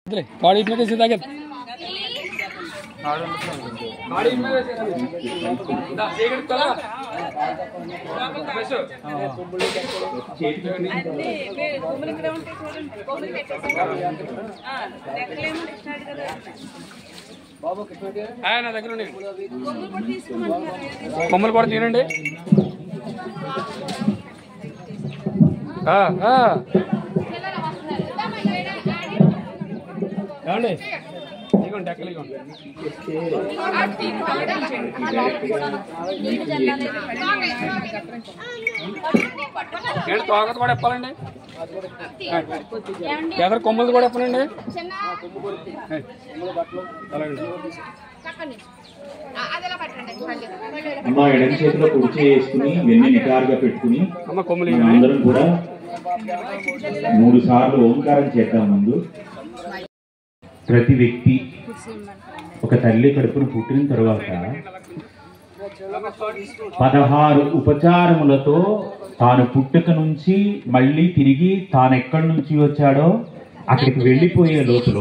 गाड़ी में कैसे ताकत गाड़ी में देखड़ चला बस అంటే కొమ్మలి గ్రౌండ్ చూడండి కొమ్మలి పెట్టేసారు లెక్కలేమో స్టార్ట్ కదా బాబు కిట్టే ఆయన నా దగ్గర ఉండండి కొమ్మలు కూడా తీసుకుమంటారు కొమ్మలు కూడా తీయండి పిల్లలు వస్తున్నారు ఏమండి ఇదిగోండి ఎక్కలు ఇదిగోండి ఏంటి తోకత కూడా ఇప్పాలండి ఎదరు కొమ్మలు కూడా ఇప్పాలండి అమ్మ ఎడమ చేతిలో కుర్చీ వేసుకుని వెన్ను నిటారుగా పెట్టుకుని అమ్మ కొమ్మలు అందరం కూడా 3 సార్లు ఓంకారం చేద్దాం. ముందు ప్రతి వ్యక్తి ఒక తల్లి కడుపున పుట్టిన తర్వాత 16 ఉపచారములతో తాను పుట్టుక నుంచి మళ్ళీ తిరిగి తాను ఎక్కడి నుంచి వచ్చాడో అక్కడికి వెళ్ళిపోయే లోపల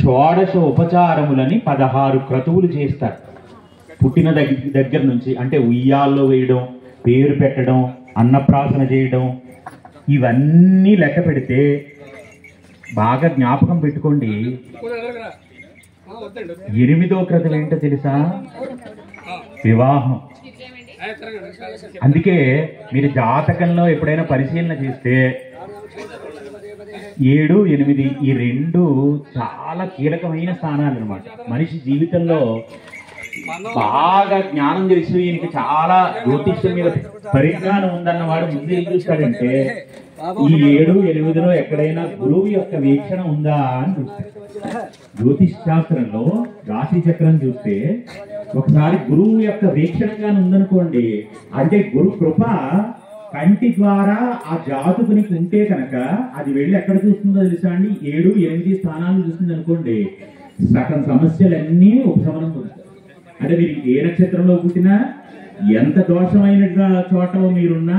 16 ఉపచారములని 16 క్రతువులు చేస్తారు. పుట్టిన దగ్గర నుంచి అంటే ఉయ్యాల్లో వేయడం, పేరు పెట్టడం, అన్నప్రాసన చేయడం, ఇవన్నీ లెక్క పెడితే బాగా జ్ఞాపకం పెట్టుకోండి. 8వ క్రతువు ఏంటో తెలుసా? వివాహం. అందుకే మీరు జాతకంలో ఎప్పుడైనా పరిశీలన చేస్తే 7, 8 ఈ 2 చాలా కీలకమైన స్థానాలు అన్నమాట. మనిషి జీవితంలో బాగా జ్ఞానం తెలిసి ఈయనకి చాలా జ్యోతిష్యం మీద పరిజ్ఞానం ఉందన్నవాడు ముందు ఏం చూస్తాడంటే ఈ 7, 8లో ఎక్కడైనా గురువు యొక్క వీక్షణ ఉందా అని చూస్తాడు. జ్యోతిష్ శాస్త్రంలో రాశి చక్రం చూస్తే ఒకసారి గురువు యొక్క వీక్షణగా ఉందనుకోండి, అంటే గురు కృప కంటి ద్వారా ఆ జాతకునికి ఉంటే కనుక అది వెళ్ళి ఎక్కడ చూస్తుందో తెలుసా అండి? 7, 8 స్థానాలు చూస్తుంది అనుకోండి, సగం సమస్యలన్నీ ఉపశమనం పొందుతాయి. అంటే మీరు ఏ నక్షత్రంలో పుట్టినా ఎంత దోషమైన చోట మీరున్నా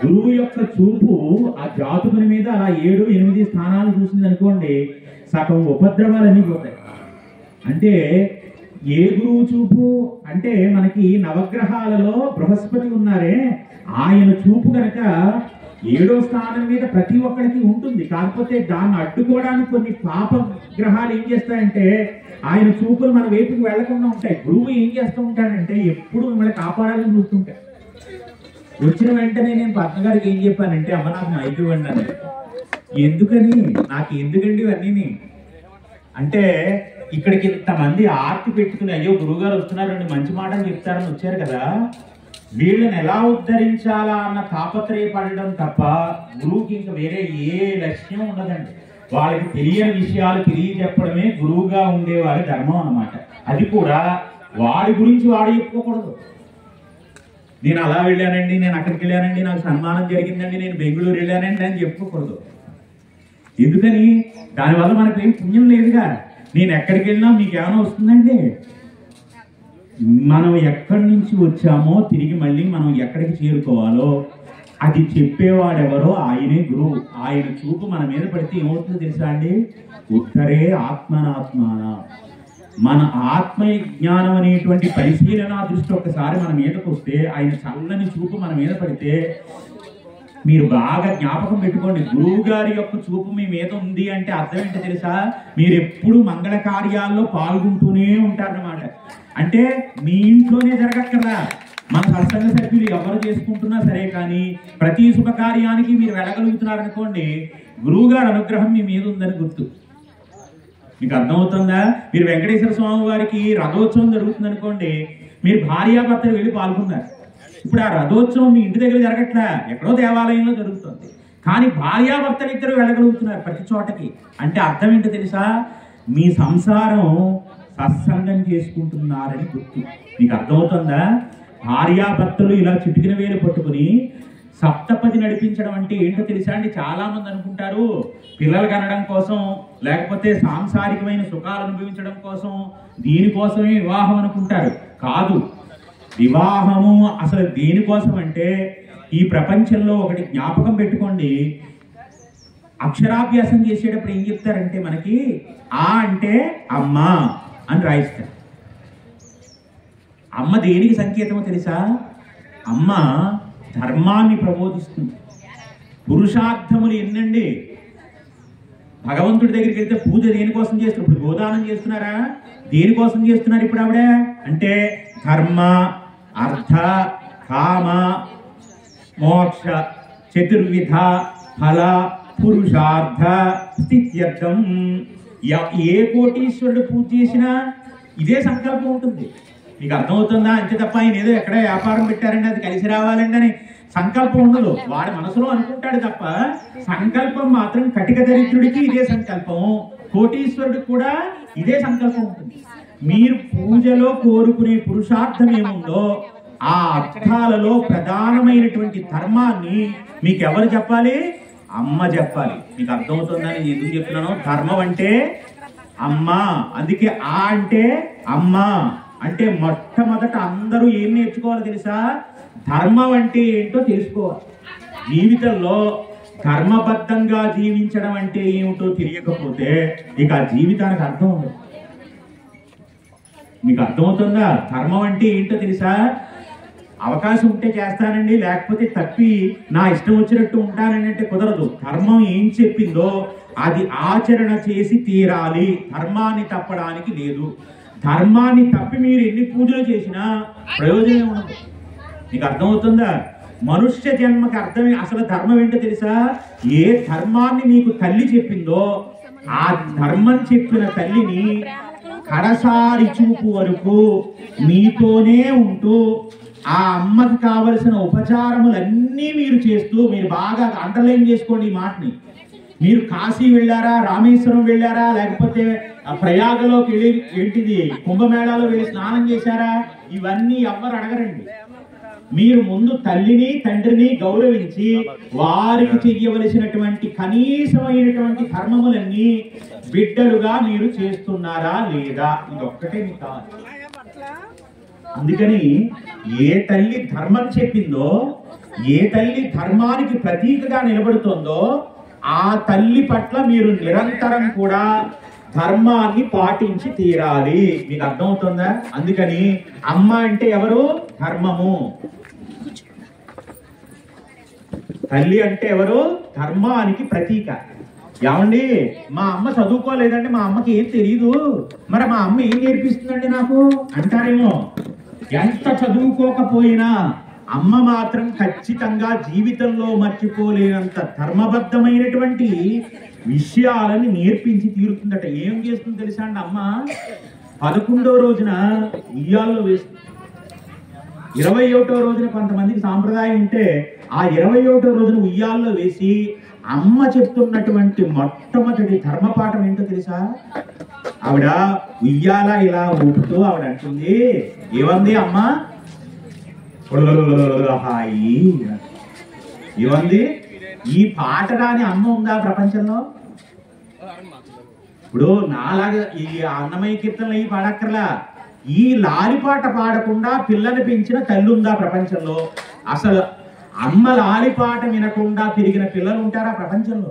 గురువు యొక్క చూపు ఆ జాతకుని మీద అలా 7, 8 స్థానాలు చూసింది అనుకోండి, సగం ఉపద్రవాలన్నీ పోతాయి. అంటే ఏ గురువు చూపు అంటే మనకి నవగ్రహాలలో బృహస్పతి ఉన్నారే, ఆయన చూపు కనుక 7వ స్థానం మీద ప్రతి ఒక్కరికి ఉంటుంది. కాకపోతే దాన్ని అడ్డుకోవడానికి కొన్ని పాప గ్రహాలు ఏం చేస్తాయంటే ఆయన చూపులు మన వైపుకి వెళ్లకుండా ఉంటాయి. గురువు ఏం చేస్తూ ఉంటాడంటే ఎప్పుడు మిమ్మల్ని కాపాడాలని చూస్తుంటాడు. వచ్చిన వెంటనే నేను పద్మగారికి ఏం చెప్పానంటే, అమ్మ నాకు మైక్ ఇవ్వండి అని. ఎందుకని? నాకు ఎందుకండి ఇవన్నీ అంటే ఇక్కడికి ఇంతమంది ఆర్తి పెట్టుకుని అయ్యో గురువుగారు వస్తున్నారండి మంచి మాట అని చెప్తారని వచ్చారు కదా, వీళ్ళని ఎలా ఉద్ధరించాలా అన్న తాపత్రయపడడం తప్ప గురువుకి ఇంకా వేరే ఏ లక్ష్యం ఉండదండి. వాళ్ళకి తెలియని విషయాలు తెలియజెప్పడమే గురువుగా ఉండేవారి ధర్మం అన్నమాట. అది కూడా వాడి గురించి వాడు చెప్పుకోకూడదు. నేను అలా వెళ్ళానండి, నేను అక్కడికి వెళ్ళానండి, నాకు సన్మానం జరిగిందండి, నేను బెంగళూరు వెళ్ళానండి అని చెప్పుకోకూడదు. ఎందుకని? దానివల్ల మనకు ఏం పుణ్యం లేదుగా. నేను ఎక్కడికి వెళ్ళినా మీకు ఏమైనా వస్తుందండి? మనం ఎక్కడి నుంచి వచ్చామో తిరిగి మళ్ళీ మనం ఎక్కడికి చేరుకోవాలో అది చెప్పేవాడెవరో ఆయనే గురువు. ఆయన చూపు మన మీద పడితే ఏమవుతుందో తెలుసా అండి? ఉత్తరే ఆత్మనాత్మాన. మన ఆత్మ జ్ఞానం అనేటువంటి పరిశీలన దృష్టి ఒకసారి మన మీదకు వస్తే, ఆయన చల్లని చూపు మన మీద పడితే మీరు బాగా జ్ఞాపకం పెట్టుకోండి, గురువు గారి యొక్క చూపు మీ మీద ఉంది అంటే అర్థం ఏంటో తెలుసా? మీరు ఎప్పుడు మంగళ కార్యాల్లో పాల్గొంటూనే ఉంటారన్నమాట. అంటే మీ ఇంట్లోనే జరగక్కర్లా, మన సత్సంగ సభ్యులు ఎవరు చేసుకుంటున్నా సరే కానీ ప్రతి శుభకార్యానికి మీరు వెళ్ళగలుగుతున్నారనుకోండి, గురువు గారి అనుగ్రహం మీ మీద ఉందని గుర్తు. మీకు అర్థమవుతుందా? మీరు వెంకటేశ్వర స్వామి వారికి రథోత్సవం జరుగుతుంది అనుకోండి, మీరు భార్యాభర్తలు వెళ్ళి పాల్గొన్నారు. ఇప్పుడు ఆ రథోత్సవం మీ ఇంటి దగ్గర జరగట్లా, ఎక్కడో దేవాలయంలో జరుగుతుంది. కానీ భార్యాభర్తలు ఇద్దరు వెళ్ళగలుగుతున్నారు ప్రతి చోటకి. అంటే అర్థం ఏంటో తెలుసా? మీ సంసారం సత్సంగం చేసుకుంటున్నారని గుర్తు. మీకు అర్థమవుతుందా? భార్యాభర్తలు ఇలా చిటికిన వేలు పట్టుకుని సప్తపది నడిపించడం అంటే ఏంటో తెలుసా అండి? చాలా మంది అనుకుంటారు పిల్లలు కనడం కోసం, లేకపోతే సాంసారికమైన సుఖాలు అనుభవించడం కోసం, దీనికోసమే వివాహం అనుకుంటారు. కాదు, వివాహము అసలు దేనికోసం అంటే ఈ ప్రపంచంలో ఒకటి జ్ఞాపకం పెట్టుకోండి, అక్షరాభ్యాసం చేసేటప్పుడు ఏం చెప్తారంటే మనకి ఆ అంటే అమ్మ అని రాయిస్తారు. అమ్మ దేనికి సంకేతమో తెలుసా? అమ్మ ధర్మాన్ని ప్రబోధిస్తుంది. పురుషార్థములు ఎన్నండి. భగవంతుడి దగ్గరికి వెళ్తే పూజ దేనికోసం చేస్తారు? ఇప్పుడు గోదానం చేస్తున్నారా? దేనికోసం చేస్తున్నారు ఇప్పుడు ఆవిడ అంటే? ధర్మ, అర్థ, కామ, మోక్ష చతుర్విధ ఫల పురుషార్థ స్థిత్యర్థం. ఏ కోటీశ్వరుడు పూజ చేసినా ఇదే సంకల్పం ఉంటుంది. మీకు అర్థమవుతుందా? అంతే తప్ప ఆయన ఏదో ఎక్కడ వ్యాపారం పెట్టారండి అది కలిసి రావాలండి అని సంకల్పం ఉండదు. వాడి మనసులో అనుకుంటాడు తప్ప సంకల్పం మాత్రం కటిక దరిద్రుడికి ఇదే సంకల్పం, కోటీశ్వరుడికి కూడా ఇదే సంకల్పం ఉంటుంది. మీరు పూజలో కోరుకునే పురుషార్థం ఏముందో ఆ అర్థాలలో ప్రధానమైనటువంటి ధర్మాన్ని మీకు ఎవరు చెప్పాలి? అమ్మ చెప్పాలి. మీకు అర్థమవుతుందని ఎందుకు చెప్తున్నాను? ధర్మం అంటే అమ్మ. అందుకే ఆ అంటే అమ్మ అంటే మొట్టమొదట అందరూ ఏం నేర్చుకోవాలి తెలుసా? ధర్మం అంటే ఏంటో తెలుసుకోవాలి. జీవితంలో ధర్మబద్ధంగా జీవించడం అంటే ఏమిటో తెలియకపోతే ఇక ఆ జీవితానికి అర్థం ఉండదు. మీకు అర్థమవుతుందా? ధర్మం అంటే ఏంటో తెలుసా? అవకాశం ఉంటే చేస్తానండి, లేకపోతే తప్పి నా ఇష్టం వచ్చినట్టు ఉంటానండి అంటే కుదరదు. ధర్మం ఏం చెప్పిందో అది ఆచరణ చేసి తీరాలి. ధర్మాన్ని తప్పడానికి లేదు. ధర్మాన్ని తప్పి మీరు ఎన్ని పూజలు చేసినా ప్రయోజనం ఉండదు. మీకు అర్థమవుతుందా? మనుష్య జన్మకి అర్థమే అసలు ధర్మం ఏంటో తెలుసా? ఏ ధర్మాన్ని మీకు తల్లి చెప్పిందో ఆ ధర్మం చెప్పిన తల్లిని కడసారి చూపు వరకు మీతోనే ఉంటూ ఆ అమ్మకి కావలసిన ఉపచారములన్నీ మీరు చేస్తూ, మీరు బాగా అండర్లైన్ చేసుకోండి ఈ మాటని. మీరు కాశీ వెళ్ళారా, రామేశ్వరం వెళ్ళారా, లేకపోతే ప్రయాగలోకి వెళ్ళి ఏంటిది కుంభమేళాలో వెళ్ళి స్నానం చేశారా, ఇవన్నీ ఎవ్వరు అడగరండి. మీరు ముందు తల్లిని తండ్రిని గౌరవించి వారికి చెయ్యవలసినటువంటి కనీసమైనటువంటి ధర్మములన్నీ బిడ్డలుగా మీరు చేస్తున్నారా లేదా, ఇది ఒక్కటే మీకు కావాలి. అందుకని ఏ తల్లి ధర్మం చెప్పిందో, ఏ తల్లి ధర్మానికి ప్రతీకగా నిలబడుతోందో ఆ తల్లి పట్ల మీరు నిరంతరం కూడా ధర్మాన్ని పాటించి తీరాలి. మీకు అర్థమవుతుందా? అందుకని అమ్మ అంటే ఎవరు? ధర్మము. తల్లి అంటే ఎవరు? ధర్మానికి ప్రతీక. ఏమండి మా అమ్మ చదువుకోలేదంటే మా అమ్మకి ఏం తెలియదు, మరి మా అమ్మ ఏం నేర్పిస్తుందండి నాకు అంటారేమో. ఎంత చదువుకోకపోయినా అమ్మ మాత్రం ఖచ్చితంగా జీవితంలో మర్చిపోలేనంత ధర్మబద్ధమైనటువంటి విషయాలను నేర్పించి తీరుతుందట. ఏం చేస్తుంది తెలుసా అండి అమ్మ? 11వ రోజున ఉయ్యాల్లో వేస్తుంది. 21వ రోజున కొంతమందికి సాంప్రదాయం ఉంటే ఆ 21వ రోజున ఉయ్యాల్లో వేసి అమ్మ చెప్తున్నటువంటి మొట్టమొదటి ధర్మపాఠం ఏంటో తెలుసా? ఆవిడ ఉయ్యాల ఇలా ఊపుతూ ఆవిడ అంటుంది, ఏమంది అమ్మ? హాయి ఏమంది? ఈ పాట రాని అమ్మ ఉందా ప్రపంచంలో? ఇప్పుడు నాలాగా ఈ అన్నమయ్య కీర్తనలు ఈ పాడక్కర్లా, ఈ లాలిపాట పాడకుండా పిల్లని పెంచిన తల్లి ఉందా ప్రపంచంలో? అసలు అమ్మ లాలిపాట వినకుండా పెరిగిన పిల్లలు ఉంటారా ప్రపంచంలో?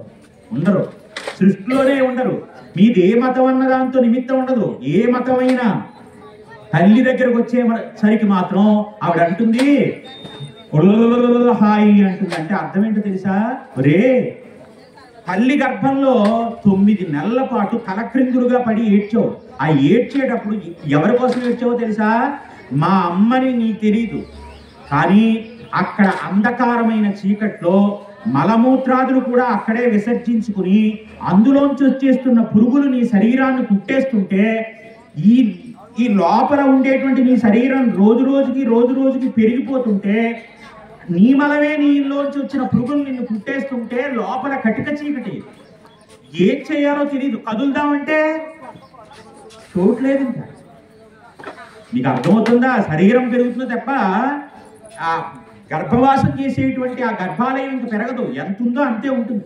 ఉండరు. సృష్టిలోనే ఉండరు. మీది ఏ మతం అన్న దాంతో నిమిత్తం ఉండదు. ఏ మతమైనా తల్లి దగ్గరకు వచ్చేసరికి మాత్రం ఆవిడ అంటుంది హాయి అంటుంది. అంటే అర్థం ఏంటో తెలుసా? రే తల్లి గర్భంలో 9 నెలల పాటు తలక్రిందులుగా పడి ఏడ్చావు. ఆ ఏడ్చేటప్పుడు ఎవరి కోసం ఏడ్చావో తెలుసా? మా అమ్మని నీకు తెలీదు, కానీ అక్కడ అంధకారమైన చీకట్లో మలమూత్రాదులు కూడా అక్కడే విసర్జించుకుని అందులోంచి వచ్చేస్తున్న పురుగులు నీ శరీరాన్ని కుట్టేస్తుంటే ఈ లోపల ఉండేటువంటి నీ శరీరం రోజు రోజుకి పెరిగిపోతుంటే నీ మలమే నీలోంచి వచ్చిన పురుగులు నిన్ను కుట్టేస్తుంటే లోపల కటిక చీకటి. ఏం చేయాలో తెలియదు. కదులుదామంటే చూడలేదు. ఇంకా నీకు అర్థమవుతుందా? శరీరం పెరుగుతుందో తప్ప ఆ గర్భవాసం చేసేటువంటి ఆ గర్భాలయం ఇంక పెరగదు. ఎంత ఉందో అంతే ఉంటుంది.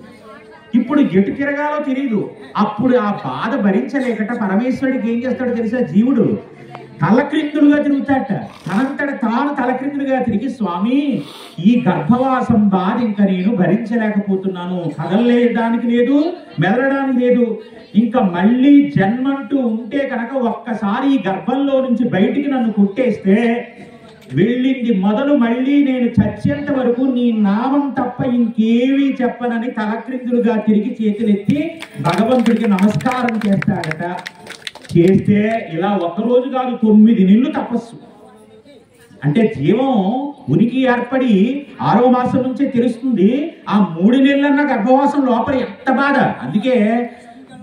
ఇప్పుడు ఎటు తిరగాలో తెలియదు. అప్పుడు ఆ బాధ భరించలేకట పరమేశ్వరుడికి ఏం చేస్తాడో తెలుసా? జీవుడు తలక్రిందులుగా తిరుగుతాట. తనంతట తాను తలక్రిందులుగా తిరిగి, స్వామి ఈ గర్భవాసం బాధ ఇంకా నేను భరించలేకపోతున్నాను, కదలలేదానికి లేదు, మెదలడానికి లేదు, ఇంకా మళ్ళీ జన్మంటూ ఉంటే కనుక ఒక్కసారి ఈ గర్భంలో నుంచి బయటికి నన్ను కుట్టేస్తే వెళ్ళింది మొదలు మళ్ళీ నేను చచ్చేంత వరకు నీ నామం తప్ప ఇంకేమీ చెప్పనని తలక్రిందులుగా తిరిగి చేతులెత్తి భగవంతుడికి నమస్కారం చేస్తాడట. చేస్తే ఇలా ఒక్కరోజు కాదు 9 నెలలు తపస్సు. అంటే జీవం ఉనికి ఏర్పడి 6వ మాసం నుంచే తెలుస్తుంది. ఆ 3 నెలలన్న గర్భవాసం లోపల ఎంత బాధ. అందుకే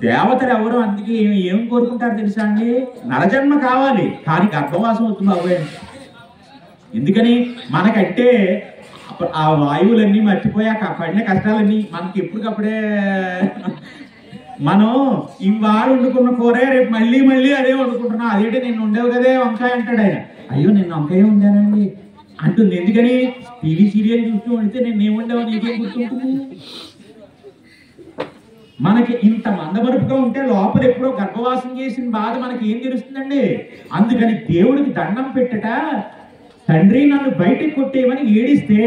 దేవతలు ఎవరు అందుకే ఏం కోరుకుంటారు తెలుసా అండి? నరజన్మ కావాలి కానీ గర్భవాసం అవుతుంది అవ్వే. ఎందుకని? మనకంటే ఆ వాయువులన్నీ మర్చిపోయాక పడిన కష్టాలన్నీ మనకి ఎప్పటికప్పుడే మనం ఇవాళ వండుకున్న కూరే రేపు మళ్ళీ మళ్ళీ అదే వండుకుంటున్నా. అదేంటి నేను ఉండేవు కదే వంకాయ అంటాడు ఆయన. అయ్యో నేను వంకాయ ఉండానండి అంటుంది. ఎందుకని? టీవీ సీరియల్ చూస్తూ వండితే నేను ఏం వండావు నీకేం గుర్తుంటుంది? మనకి ఇంత మందమరుపుగా ఉంటే లోపల ఎప్పుడో గర్భవాసం చేసిన బాధ మనకి ఏం తెలుస్తుందండి? అందుకని దేవుడికి దండం పెట్టట, తండ్రి నన్ను బయటికి కొట్టేయమని ఏడిస్తే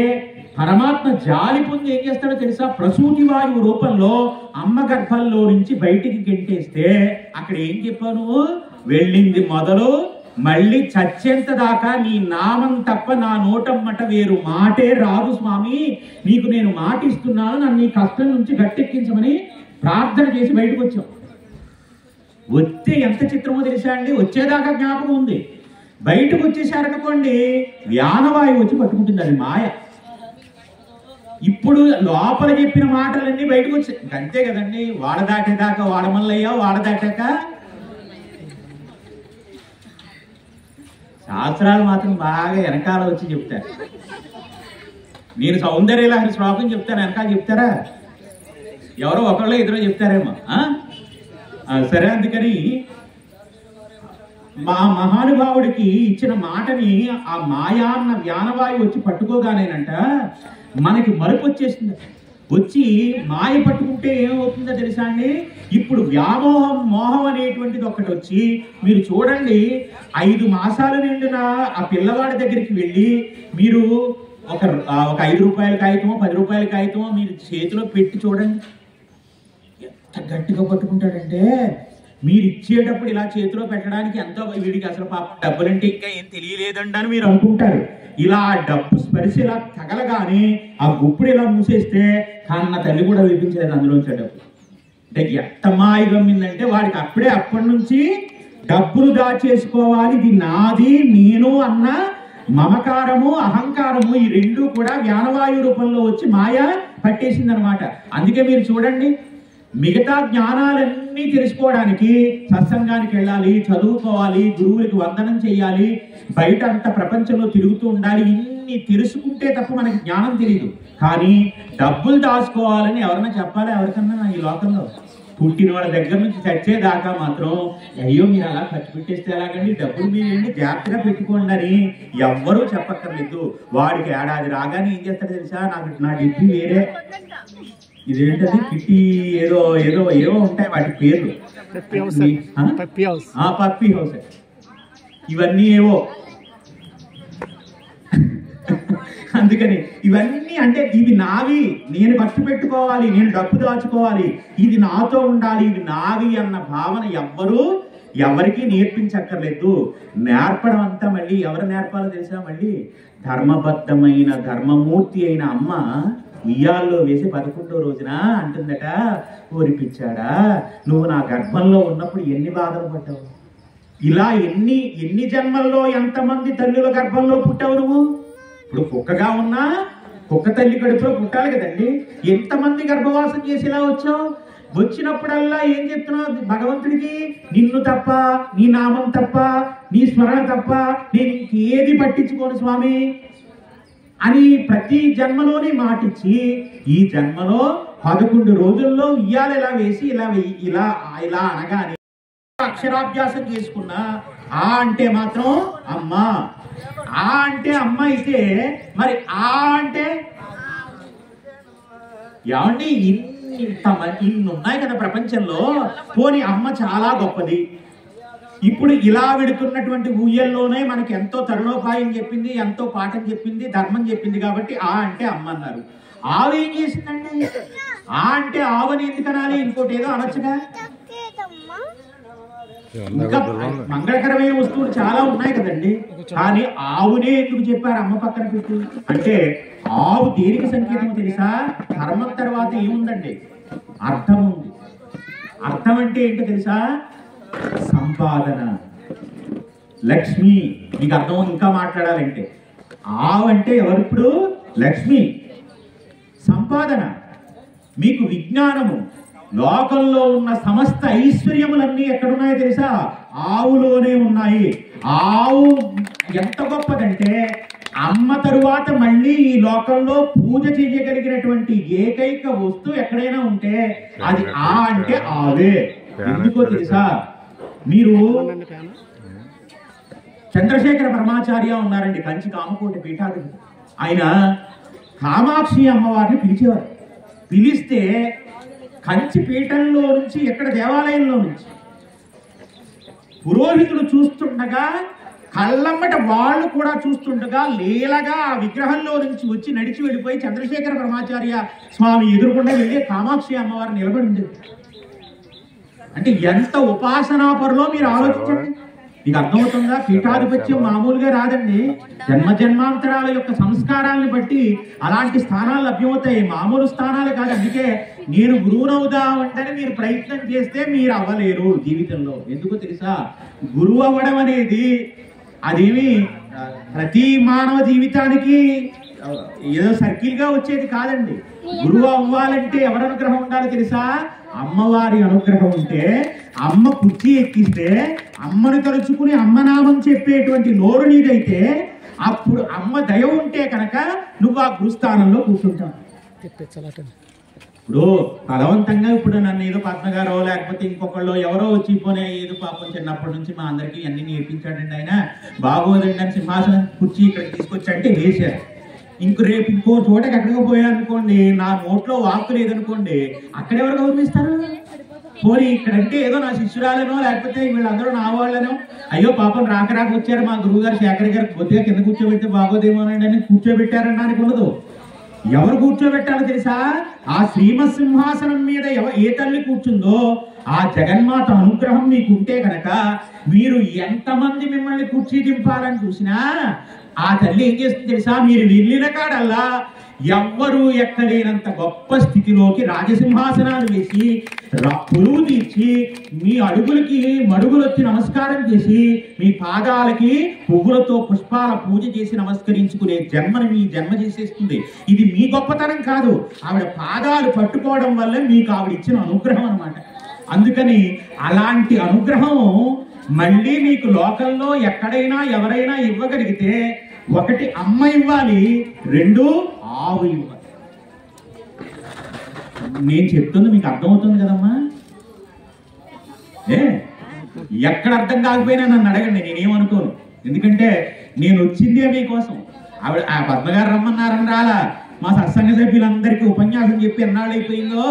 పరమాత్మ జాలి పొంది ఏం చేస్తాడో తెలుసా? ప్రసూతి వాయువు రూపంలో అమ్మ గర్భంలో నుంచి బయటికి గెంటేస్తే అక్కడ ఏం చెప్పాను? వెళ్ళింది మొదలు మళ్ళీ చచ్చేంత దాకా నీ నామం తప్ప నా నోటమ్మట వేరు మాటే రాదు స్వామి, నీకు నేను మాట ఇస్తున్నాను, నన్ను నీ కష్టం నుంచి గట్టెక్కించమని ప్రార్థన చేసి బయటకు వచ్చాం. వస్తే ఎంత చిత్రమో తెలుసా అండి? వచ్చేదాకా జ్ఞాపకం ఉంది. బయటకు వచ్చేసారనుకోండి వ్యానవాయువు వచ్చి పట్టుకుంటుంది. అది మాయ. ఇప్పుడు లోపల చెప్పిన మాటలన్నీ బయటకు వచ్చాయి. అంతే కదండి. వాడ దాటేదాకా వాడమల్లయ్యా, వాడ దాటాక శాస్త్రాలు మాత్రం బాగా వెనకాల వచ్చి చెప్తారు. నేను సౌందర్యలహరి శ్లోకం చెప్తాను, వెనకాల చెప్తారా? ఎవరో ఒకళ్ళో ఇద్దరు చెప్తారేమో. సరే, అందుకని మా మహానుభావుడికి ఇచ్చిన మాటని ఆ మాయా అన్న వ్యానవాయువు వచ్చి పట్టుకోగానేనంట మనకి మరుపు వచ్చేసింది. వచ్చి మాయ పట్టుకుంటే ఏమవుతుందో తెలుసా అండి? ఇప్పుడు వ్యామోహం, మోహం అనేటువంటిది ఒకటి వచ్చి మీరు చూడండి, 5 మాసాలు నిండిన ఆ పిల్లవాడి దగ్గరికి వెళ్ళి మీరు ఒక 5 రూపాయల కాగితమో 10 రూపాయల కాగితమో మీరు చేతిలో పెట్టి చూడండి, ఎంత గట్టిగా పట్టుకుంటాడంటే మీరు ఇచ్చేటప్పుడు ఇలా చేతిలో పెట్టడానికి ఎంతో, వీడికి అసలు పాపం డబ్బులంటే ఇంకా ఏం తెలియలేదండి అని మీరు అనుకుంటారు. ఇలా డబ్బు స్పర్శ ఇలా తగలగానే ఆ గుప్పుడు ఇలా మూసేస్తే కన్న తల్లి కూడా వినిపించలేదు అందులోంచి డబ్బు. అంటే ఎంత మాయ గమ్మిందంటే వాడికి అప్పుడే అప్పటి నుంచి డబ్బులు దాచేసుకోవాలి, ఇది నాది నేను అన్న మమకారము అహంకారము ఈ రెండు కూడా వ్యానవాయు రూపంలో వచ్చి మాయ పట్టేసింది అనమాట. అందుకే మీరు చూడండి, మిగతా జ్ఞానాలన్నీ తెలుసుకోవడానికి సత్సంగానికి వెళ్ళాలి, చదువుకోవాలి, గురువులకి వందనం చేయాలి, బయట అంత ప్రపంచంలో తిరుగుతూ ఉండాలి. ఇన్ని తెలుసుకుంటే తప్ప మనకి జ్ఞానం తెలియదు. కానీ డబ్బులు దాచుకోవాలని ఎవరన్నా చెప్పాలి ఎవరికన్నా ఈ లోకంలో? పుట్టిన వాళ్ళ దగ్గర నుంచి చచ్చేదాకా మాత్రం అయ్యో మీరు అలా ఖర్చు పెట్టేస్తే ఎలాగండి, డబ్బులు మీరేంటి జాగ్రత్తగా పెట్టుకోండి అని ఎవ్వరూ చెప్పక్కర్లేదు. వాడికి ఏడాది రాగానే ఏం చేస్తాడో తెలుసా? నా డిగ్రీ వేరే, ఇదేంటది కిట్టి ఏదో ఏదో ఏవో ఉంటాయి వాటి పేర్లు, పప్పీ హౌస్, ఇవన్నీ ఏవో. అందుకని ఇవన్నీ అంటే ఇవి నావి, నేను ఖర్చు పెట్టుకోవాలి, నేను డబ్బు దాచుకోవాలి, ఇది నాతో ఉండాలి, ఇది నావి అన్న భావన ఎవరికి నేర్పించక్కర్లేదు. నేర్పడం అంతా మళ్ళీ ఎవరు నేర్పాలో తెలుసా? మళ్ళీ ధర్మబద్ధమైన ధర్మమూర్తి అయిన అమ్మ ఉయ్యాల్లో వేసి 11వ రోజున అంటుందట, ఓరిపిచ్చాడా నువ్వు నా గర్భంలో ఉన్నప్పుడు ఎన్ని బాధలు పడ్డావు, ఇలా ఎన్ని జన్మల్లో ఎంతమంది తల్లుల గర్భంలో పుట్టావు నువ్వు. ఇప్పుడు కుక్కగా ఉన్నా కుక్క తల్లి కడుపులో పుట్టాలి కదండి. ఎంతమంది గర్భవాసం చేసి ఇలా వచ్చావు? వచ్చినప్పుడల్లా ఏం చెప్తున్నావు భగవంతుడికి? నిన్ను తప్ప, నీ నామం తప్ప, నీ స్మరణ తప్ప నేను ఇంకేది పట్టించుకోను స్వామి అని ప్రతి జన్మలోనే మాటిచ్చి ఈ జన్మలో 11 రోజుల్లో ఉయ్యాలు ఇలా వేసి ఇలా అనగానే అక్షరాభ్యాసం చేసుకున్నా. ఆ అంటే మాత్రం అమ్మ, ఆ అంటే అమ్మ అయితే మరి ఆ అంటే ఏమండి? ఇన్ని ఉన్నాయి కదా ప్రపంచంలో. పోనీ అమ్మ చాలా గొప్పది, ఇప్పుడు ఇలా వెడుతున్నటువంటి ఊయల్లోనే మనకి ఎంతో తరుణోపాయం చెప్పింది, ఎంతో పాఠం చెప్పింది, ధర్మం చెప్పింది. కాబట్టి ఆ అంటే అమ్మ అన్నారు. ఆవు ఏం చేసిందండి? ఆ అంటే ఆవని ఎందుకు అనాలి? ఇంకోటి ఏదో అనొచ్చుగా. ఇంకా మంగళకరమైన వస్తువులు చాలా ఉన్నాయి కదండి, కానీ ఆవునే ఎందుకు చెప్పారు అమ్మ పక్కన పెట్టి? అంటే ఆవు దేనికి సంకేతం తెలుసా? ధర్మం తర్వాత ఏముందండి? అర్థం ఉంది. అర్థం అంటే ఏంటో తెలుసా? సంపాదన, లక్ష్మి. మీకు అర్థం ఇంకా మాట్లాడాలంటే ఆవు అంటే ఎవరు? ఇప్పుడు లక్ష్మి, సంపాదన, మీకు విజ్ఞానము. లోకంలో ఉన్న సమస్త ఐశ్వర్యములన్నీ ఎక్కడున్నాయో తెలుసా? ఆవులోనే ఉన్నాయి. ఆవు ఎంత గొప్పదంటే అమ్మ తరువాత మళ్ళీ ఈ లోకంలో పూజ చేయగలిగినటువంటి ఏకైక వస్తువు ఎక్కడైనా ఉంటే అది ఆ అంటే ఆవే. ఎందుకో తెలుసా? మీరు చంద్రశేఖర పరమాచార్య ఉన్నారండి, కంచి కామకోటి పీఠాధిపతి. ఆయన కామాక్షి అమ్మవారిని పిలిచేవారు. పిలిస్తే కంచి పీఠంలో నుంచి, ఎక్కడ దేవాలయంలో నుంచి పురోహితులు చూస్తుండగా, కళ్ళమ్మట వాళ్ళు కూడా చూస్తుండగా లీలగా ఆ విగ్రహంలో నుంచి వచ్చి నడిచి వెళ్ళిపోయి చంద్రశేఖర పరమాచార్య స్వామి ఎదురుకుండా వెళ్ళి కామాక్షి అమ్మవారు నిలబడి ఉండేది. అంటే ఎంత ఉపాసనాపరులో మీరు ఆలోచించండి. మీకు అర్థమవుతుందా? పీఠాధిపత్యం మామూలుగా రాదండి. జన్మ జన్మాంతరాల యొక్క సంస్కారాలను బట్టి అలాంటి స్థానాలు లభ్యమవుతాయి, మామూలు స్థానాలు కాదు. అందుకే నేను గురువునవుదామంటే మీరు ప్రయత్నం చేస్తే మీరు అవ్వలేరు జీవితంలో. ఎందుకో తెలుసా? గురువు అవ్వడం అనేది అదేమి ప్రతి మానవ జీవితానికి ఏదో సర్కిల్ గా వచ్చేది కాదండి. గురువు అవ్వాలంటే ఎవరి అనుగ్రహం ఉండాలో తెలుసా? అమ్మవారి అనుగ్రహం ఉంటే, అమ్మ కుర్చీ ఎక్కిస్తే, అమ్మను తలుచుకుని అమ్మనామం చెప్పేటువంటి నోరు నీదైతే, అప్పుడు అమ్మ దయ ఉంటే కనుక నువ్వు ఆ గురుస్థానంలో కూర్చుంటావు. ఇప్పుడు బలవంతంగా ఇప్పుడు నన్ను ఏదో పద్మగారో లేకపోతే ఇంకొకళ్ళు ఎవరో వచ్చి పోనే ఏదో పాపం చిన్నప్పటి నుంచి మా అందరికీ అన్ని నేర్పించాడండి ఆయన, బాగోదండి అని సింహాసనం కుర్చీ ఇక్కడికి తీసుకొచ్చి అంటే వేశారు. రేపు ఇంకో చోటకి ఎక్కడికో పోయానుకోండి, నా నోట్లో వాక్కు లేదనుకోండి, అక్కడ ఎవరు గౌరవిస్తారు? పోనీ ఇక్కడంటే ఏదో నా శిష్యురాలనో లేకపోతే వీళ్ళందరూ నా వాళ్ళనో, అయ్యో పాపం రాక వచ్చారు మా గురువు గారు శేఖర్ గారు, కొద్దిగా కింద కూర్చోబెడితే బాగోదేమోనండి అని కూర్చోబెట్టారనడానికి ఉండదు. ఎవరు కూర్చోబెట్టాలో తెలుసా? ఆ శ్రీమత్ సింహాసనం మీద ఏ తల్లి కూర్చుందో ఆ జగన్మాత అనుగ్రహం మీకు ఉంటే కనుక మీరు ఎంతమంది మిమ్మల్ని కూర్చీ దింపాలని చూసినా ఆ తల్లి ఏం చేస్తుంది తెలుసా? మీరు వెళ్ళిన కాడల్లా ఎవ్వరూ ఎక్కలేనంత గొప్ప స్థితిలోకి రాజసింహాసనాలు వేసి కొలువు తీర్చి మీ అడుగులకి మడుగులు వచ్చి నమస్కారం చేసి మీ పాదాలకి పువ్వులతో పుష్పాల పూజ చేసి నమస్కరించుకునే జన్మని మీ జన్మ చేసేస్తుంది. ఇది మీ గొప్పతనం కాదు, ఆవిడ పాదాలు పట్టుకోవడం వల్ల మీకు ఆవిడ ఇచ్చిన అనుగ్రహం అన్నమాట. అందుకని అలాంటి అనుగ్రహం మళ్ళీ మీకు లోకంలో ఎక్కడైనా ఎవరైనా ఇవ్వగలిగితే, ఒకటి అమ్మ ఇవ్వాలి, రెండు ఆవు ఇవ్వాలి. నేను చెప్తుంది మీకు అర్థమవుతుంది కదమ్మా? ఎక్కడ అర్థం కాకపోయినా నన్ను అడగండి, నేనేమనుకోను. ఎందుకంటే నేను వచ్చిందే మీకోసం. ఆవిడ ఆ పద్మగారు రమ్మన్నారని రాలా, మా సత్సంగ సభ్యులందరికీ ఉపన్యాసం చెప్పి ఎన్నాళ్ళు అయిపోయిందో.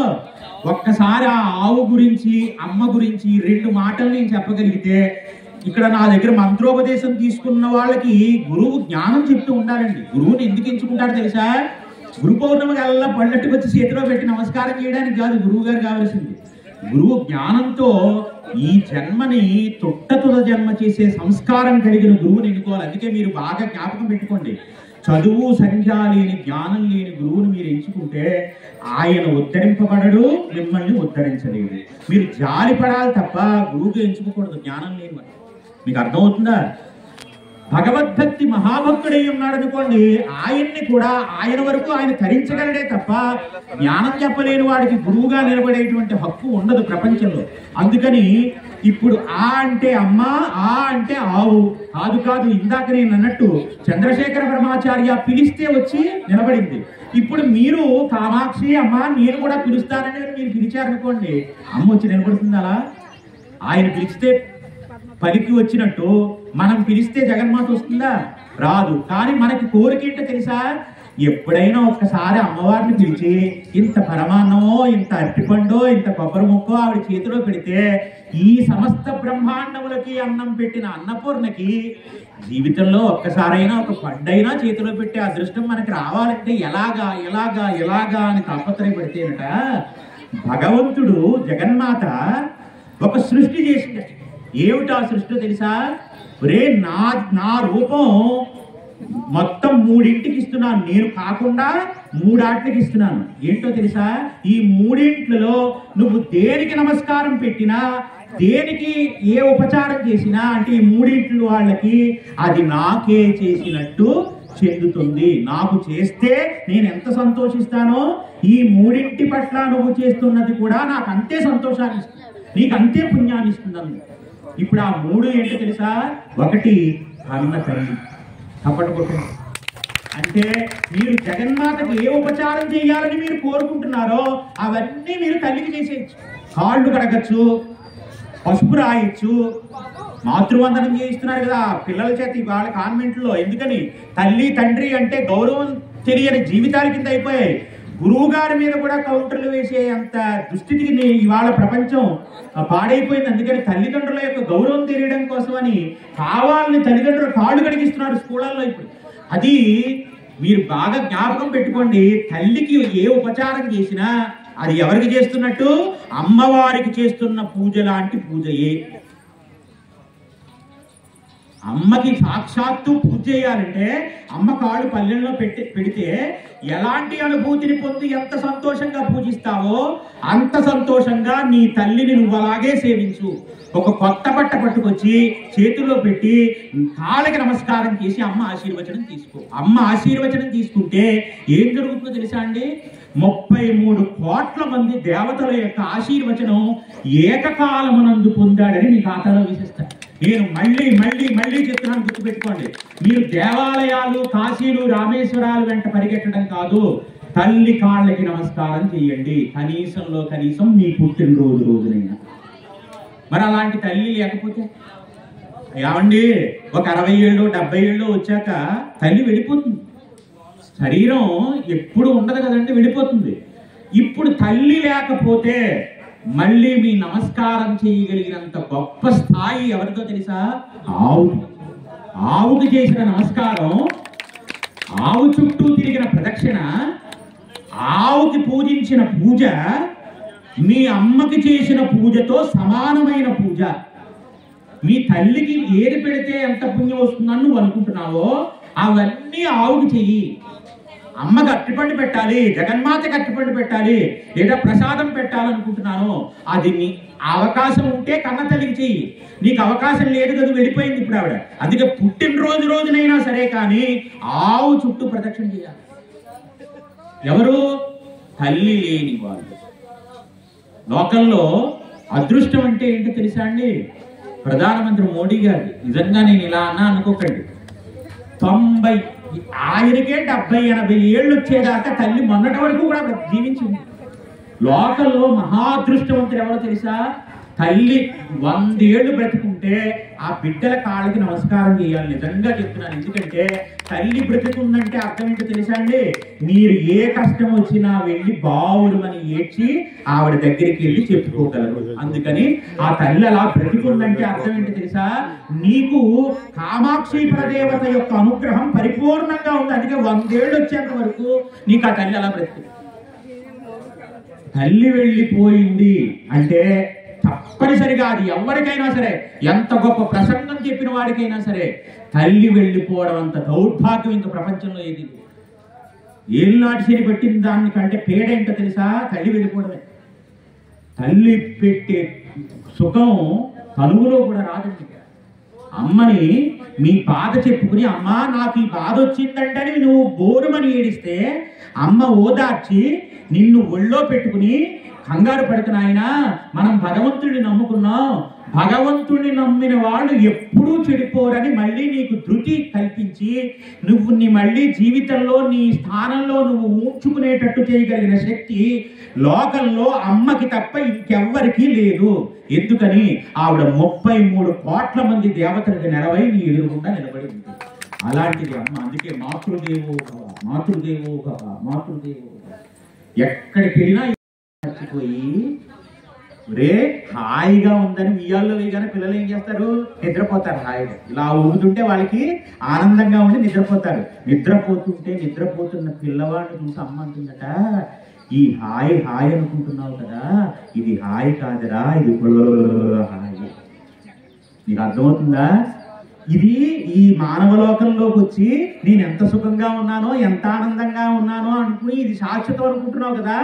ఒక్కసారి ఆ ఆవు గురించి అమ్మ గురించి రెండు మాటలు నేను చెప్పగలిగితే, ఇక్కడ నా దగ్గర మంత్రోపదేశం తీసుకున్న వాళ్ళకి గురువు జ్ఞానం చెప్తూ ఉండాలండి. గురువుని ఎందుకు ఎంచుకుంటారు తెలుసా? గురు పౌర్ణమికి అలా పళ్ళట్టుకు వచ్చి చేతిలో పెట్టి నమస్కారం చేయడానికి కాదు గురువు గారు కావాల్సింది. గురువు జ్ఞానంతో ఈ జన్మని తొట్టతుల జన్మ చేసే సంస్కారం కలిగిన గురువుని ఎన్నుకోవాలి. అందుకే మీరు బాగా జ్ఞాపకం పెట్టుకోండి, చదువు సంఖ్య లేని జ్ఞానం లేని గురువుని మీరు ఎంచుకుంటే ఆయన ఉద్ధరింపబడడు, మిమ్మల్ని ఉద్ధరించలేడు. మీరు జాలి పడాలి తప్ప గురువుగా ఎంచుకోకూడదు జ్ఞానం లేని వాడు. మీకు అర్థమవుతుందా? భగవద్భక్తి మహాభక్తుడై ఉన్నాడు అనుకోండి, ఆయన్ని కూడా ఆయన వరకు ఆయన తరించగలడే తప్ప జ్ఞానం చెప్పలేని వాడికి గురువుగా నిలబడేటువంటి హక్కు ఉండదు ప్రపంచంలో. అందుకని ఇప్పుడు ఆ అంటే అమ్మ, ఆ అంటే ఆవు కాదు కాదు. ఇందాక నేను అన్నట్టు చంద్రశేఖర పరమాచార్య పిలిస్తే వచ్చి నిలబడింది. ఇప్పుడు మీరు కామాక్షి అమ్మ నేను కూడా పిలుస్తానని మీరు పిలిచారనుకోండి, అమ్మ వచ్చి నిలబడుతుంది. అలా ఆయన పిలిస్తే పలికి వచ్చినట్టు మనం పిలిస్తే జగన్మాత వస్తుందా? రాదు. కానీ మనకి కోరిక ఏంటో తెలుసా? ఎప్పుడైనా ఒక్కసారి అమ్మవారిని పిలిచి ఇంత పరమాన్నమో, ఇంత అరటిపండో, ఇంత కొబ్బరి ముక్కో ఆవిడ చేతిలో పెడితే ఈ సమస్త బ్రహ్మాండములకి అన్నం పెట్టిన అన్నపూర్ణకి జీవితంలో ఒక్కసారైనా ఒక పండైనా చేతిలో పెట్టే అదృష్టం మనకి రావాలంటే ఎలాగా ఎలాగా ఎలాగా అని తాపత్రయపడితేనట భగవంతుడు జగన్మాత ఒక సృష్టి చేసింది. ఏమిటా సృష్టి తెలుసా? రే నా రూపం మొత్తం 3 ఇస్తున్నాను, నేను కాకుండా 3 ఇస్తున్నాను. ఏంటో తెలుసా? ఈ 3 నువ్వు దేనికి నమస్కారం పెట్టినా, దేనికి ఏ ఉపచారం చేసినా అంటే ఈ 3 వాళ్ళకి అది నాకే చేసినట్టు చెందుతుంది. నాకు చేస్తే నేను ఎంత సంతోషిస్తానో ఈ 3 పట్ల నువ్వు చేస్తున్నది కూడా నాకు అంతే సంతోషాన్ని ఇస్తుంది, నీకు అంతే పుణ్యాన్ని ఇస్తుంది. ఇప్పుడు ఆ 3 ఏంటో తెలుసా? ఒకటి అన్న తల్లి. తప్పటి కొట్టండి. అంటే మీరు జగన్మాతకి ఏ ఉపచారం చేయాలని మీరు కోరుకుంటున్నారో అవన్నీ మీరు తల్లికి చేసేయచ్చు. కాళ్ళు కడగచ్చు, పసుపు రాయొచ్చు, మాతృవందనం చేయిస్తున్నారు కదా పిల్లల చేతి వాళ్ళ కాన్వెంట్లో. ఎందుకని? తల్లి తండ్రి అంటే గౌరవం తెలియని జీవితాల కింద అయిపోయాయి. గురువు గారి మీద కూడా కౌంటర్లు వేసే అంత దుస్థితికి ఇవాళ ప్రపంచం పాడైపోయింది. అందుకని తల్లిదండ్రుల యొక్క గౌరవం తెలియడం కోసమని కావాలని తల్లిదండ్రులు కాళ్ళు కడిగిస్తున్నారు స్కూళ్ళల్లో ఇప్పుడు. అది మీరు బాగా జ్ఞాపకం పెట్టుకోండి. తల్లికి ఏ ఉపచారం చేసినా అది ఎవరికి చేస్తున్నట్టు? అమ్మవారికి చేస్తున్న పూజ లాంటి పూజయే. అమ్మకి సాక్షాత్తు పూజ చేయాలంటే అమ్మ కాళ్ళు పల్లెల్లో పెడితే ఎలాంటి అనుభూతిని పొంది ఎంత సంతోషంగా పూజిస్తావో అంత సంతోషంగా నీ తల్లిని నువ్వు అలాగే సేవించు. ఒక కొత్త బట్ట పట్టుకొచ్చి చేతిలో పెట్టి కాళ్ళకి నమస్కారం చేసి అమ్మ ఆశీర్వచనం తీసుకో. అమ్మ ఆశీర్వచనం తీసుకుంటే ఏం జరుగుతుందో తెలుసా అండి? 33 కోట్ల మంది దేవతల యొక్క ఆశీర్వచనం ఏకకాలమునందు పొందాడని మీ ఖాతాలో వేసేస్తాను. నేను మళ్ళీ మళ్ళీ మళ్ళీ చెప్తున్నాను, గుర్తుపెట్టుకోండి. మీరు దేవాలయాలు, కాశీలు, రామేశ్వరాలు వెంట పరిగెట్టడం కాదు, తల్లి కాళ్ళకి నమస్కారం చేయండి. కనీసంలో కనీసం మీ పుట్టినరోజు రోజునైనా. మరి అలాంటి తల్లి లేకపోతే ఏమండి? ఒక 60 ఏళ్ళు 70 ఏళ్ళు వచ్చాక తల్లి వెళ్ళిపోతుంది. శరీరం ఎప్పుడు ఉండదు కదండి, వెళ్ళిపోతుంది. ఇప్పుడు తల్లి లేకపోతే మళ్ళీ మీ నమస్కారం చేయగలిగినంత గొప్ప స్థాయి ఎవరితో తెలుసా? ఆవుకి చేసిన నమస్కారం, ఆవు చుట్టూ తిరిగిన ప్రదక్షిణ, ఆవుకి పూజించిన పూజ మీ అమ్మకి చేసిన పూజతో సమానమైన పూజ. మీ తల్లికి ఏది పెడితే ఎంత పుణ్యం వస్తుందని నువ్వు అనుకుంటున్నావో అవన్నీ ఆవుకి చెయ్యి. అమ్మకి అట్టిపండు పెట్టాలి, జగన్మాతకి అట్టిపండు పెట్టాలి, లేదా ప్రసాదం పెట్టాలనుకుంటున్నాను, అది నీ అవకాశం ఉంటే కన్న తల్లికి చెయ్యి. నీకు అవకాశం లేదు కదా, వెళ్ళిపోయింది ఇప్పుడు ఆవిడ. అందుకే పుట్టినరోజు రోజునైనా సరే కానీ ఆవు చుట్టూ ప్రదక్షిణ చేయాలి. ఎవరు? తల్లి లేని వాళ్ళు. లోకంలో అదృష్టం అంటే ఏంటో తెలుసా అండి? ప్రధానమంత్రి మోడీ గారి, నిజంగా నేను ఇలా అన్నా అనుకోకండి, 90 ఆయనకే 70-80 ఏళ్ళు వచ్చేదాకా తల్లి మొన్నటి వరకు కూడా జీవించింది. లోకంలో మహాదృష్టవంతులు ఎవరో తెలుసా? తల్లి 100 ఏళ్ళు బ్రతుకుంటే ఆ బిడ్డల కాళ్ళకి నమస్కారం చేయాలి. నిజంగా చెప్తున్నాను. ఎందుకంటే తల్లి బ్రతుకుందంటే అర్థం ఏంటో తెలుసా అండి? మీరు ఏ కష్టం వచ్చినా వెళ్ళి బావురుమని ఏడ్చి ఆవిడ దగ్గరికి వెళ్ళి చెప్పుకోగలరు. అందుకని ఆ తల్లి అలా బ్రతుకుందంటే అర్థం ఏంటో తెలుసా? నీకు కామాక్షి ప్రదేవత యొక్క అనుగ్రహం పరిపూర్ణంగా ఉంది. అందుకే 100 ఏళ్ళు వచ్చేంత వరకు నీకు ఆ తల్లి అలా బ్రతుకుంది. తల్లి వెళ్ళిపోయింది అంటే తప్పనిసరిగా అది ఎవరికైనా సరే, ఎంత గొప్ప ప్రసంగం చెప్పిన వాడికైనా సరే, తల్లి వెళ్ళిపోవడం అంత దౌర్భాగ్యం ఇంక ప్రపంచంలో ఏది. ఏళ్ళనాటి శని పట్టిన దానికంటే పేడేంటో తెలుసా? తల్లి వెళ్ళిపోవడమే. తల్లి పెట్టే సుఖం కనువులో కూడా రాదండి. అమ్మని మీ బాధ చెప్పుకుని, అమ్మా నాకు ఈ బాధ వచ్చిందంటే నువ్వు బోరుమని ఏడిస్తే అమ్మ ఓదార్చి నిన్ను ఒళ్ళో పెట్టుకుని కంగారు పడుతున్నాయినా, మనం భగవంతుడిని నమ్ముకున్నాం, భగవంతుడిని నమ్మిన వాళ్ళు ఎప్పుడూ చెడిపోరని మళ్ళీ నీకు ధృతి కల్పించి నువ్వు మళ్ళీ జీవితంలో నీ స్థానంలో నువ్వు ఉంచుకునేటట్టు చేయగలిగిన శక్తి లోకంలో అమ్మకి తప్ప ఇంకెవ్వరికీ లేదు. ఎందుకని? ఆవిడ 33 కోట్ల మంది దేవతలకు నెరవై నీ ఎదురుగుండా నిలబడి ఉంది. అలాంటిది అమ్మ. అందుకే మాతృదేవో భవ, మాతృదేవో భవ, మాతృదేవో భవ. ఎక్కడికి వెళ్ళినా మర్చిపోయి రే హాయిగా ఉందని ఉయ్యాల్లో వేయగానే పిల్లలు ఏం చేస్తారు? నిద్రపోతారు హాయిగా. ఇలా ఊగుతుంటే వాళ్ళకి ఆనందంగా ఉండి నిద్రపోతారు. నిద్రపోతున్న పిల్లవాడిని చూసి అమ్మ అంటుందట, ఈ హాయి హాయి అనుకుంటున్నావు కదా, ఇది హాయి కాదురా, ఇది హాయి. నీకు అర్థమవుతుందా? ఇది ఈ మానవలోకంలోకి వచ్చి నేను ఎంత సుఖంగా ఉన్నానో, ఎంత ఆనందంగా ఉన్నానో అనుకుని ఇది శాశ్వతం అనుకుంటున్నావు కదా,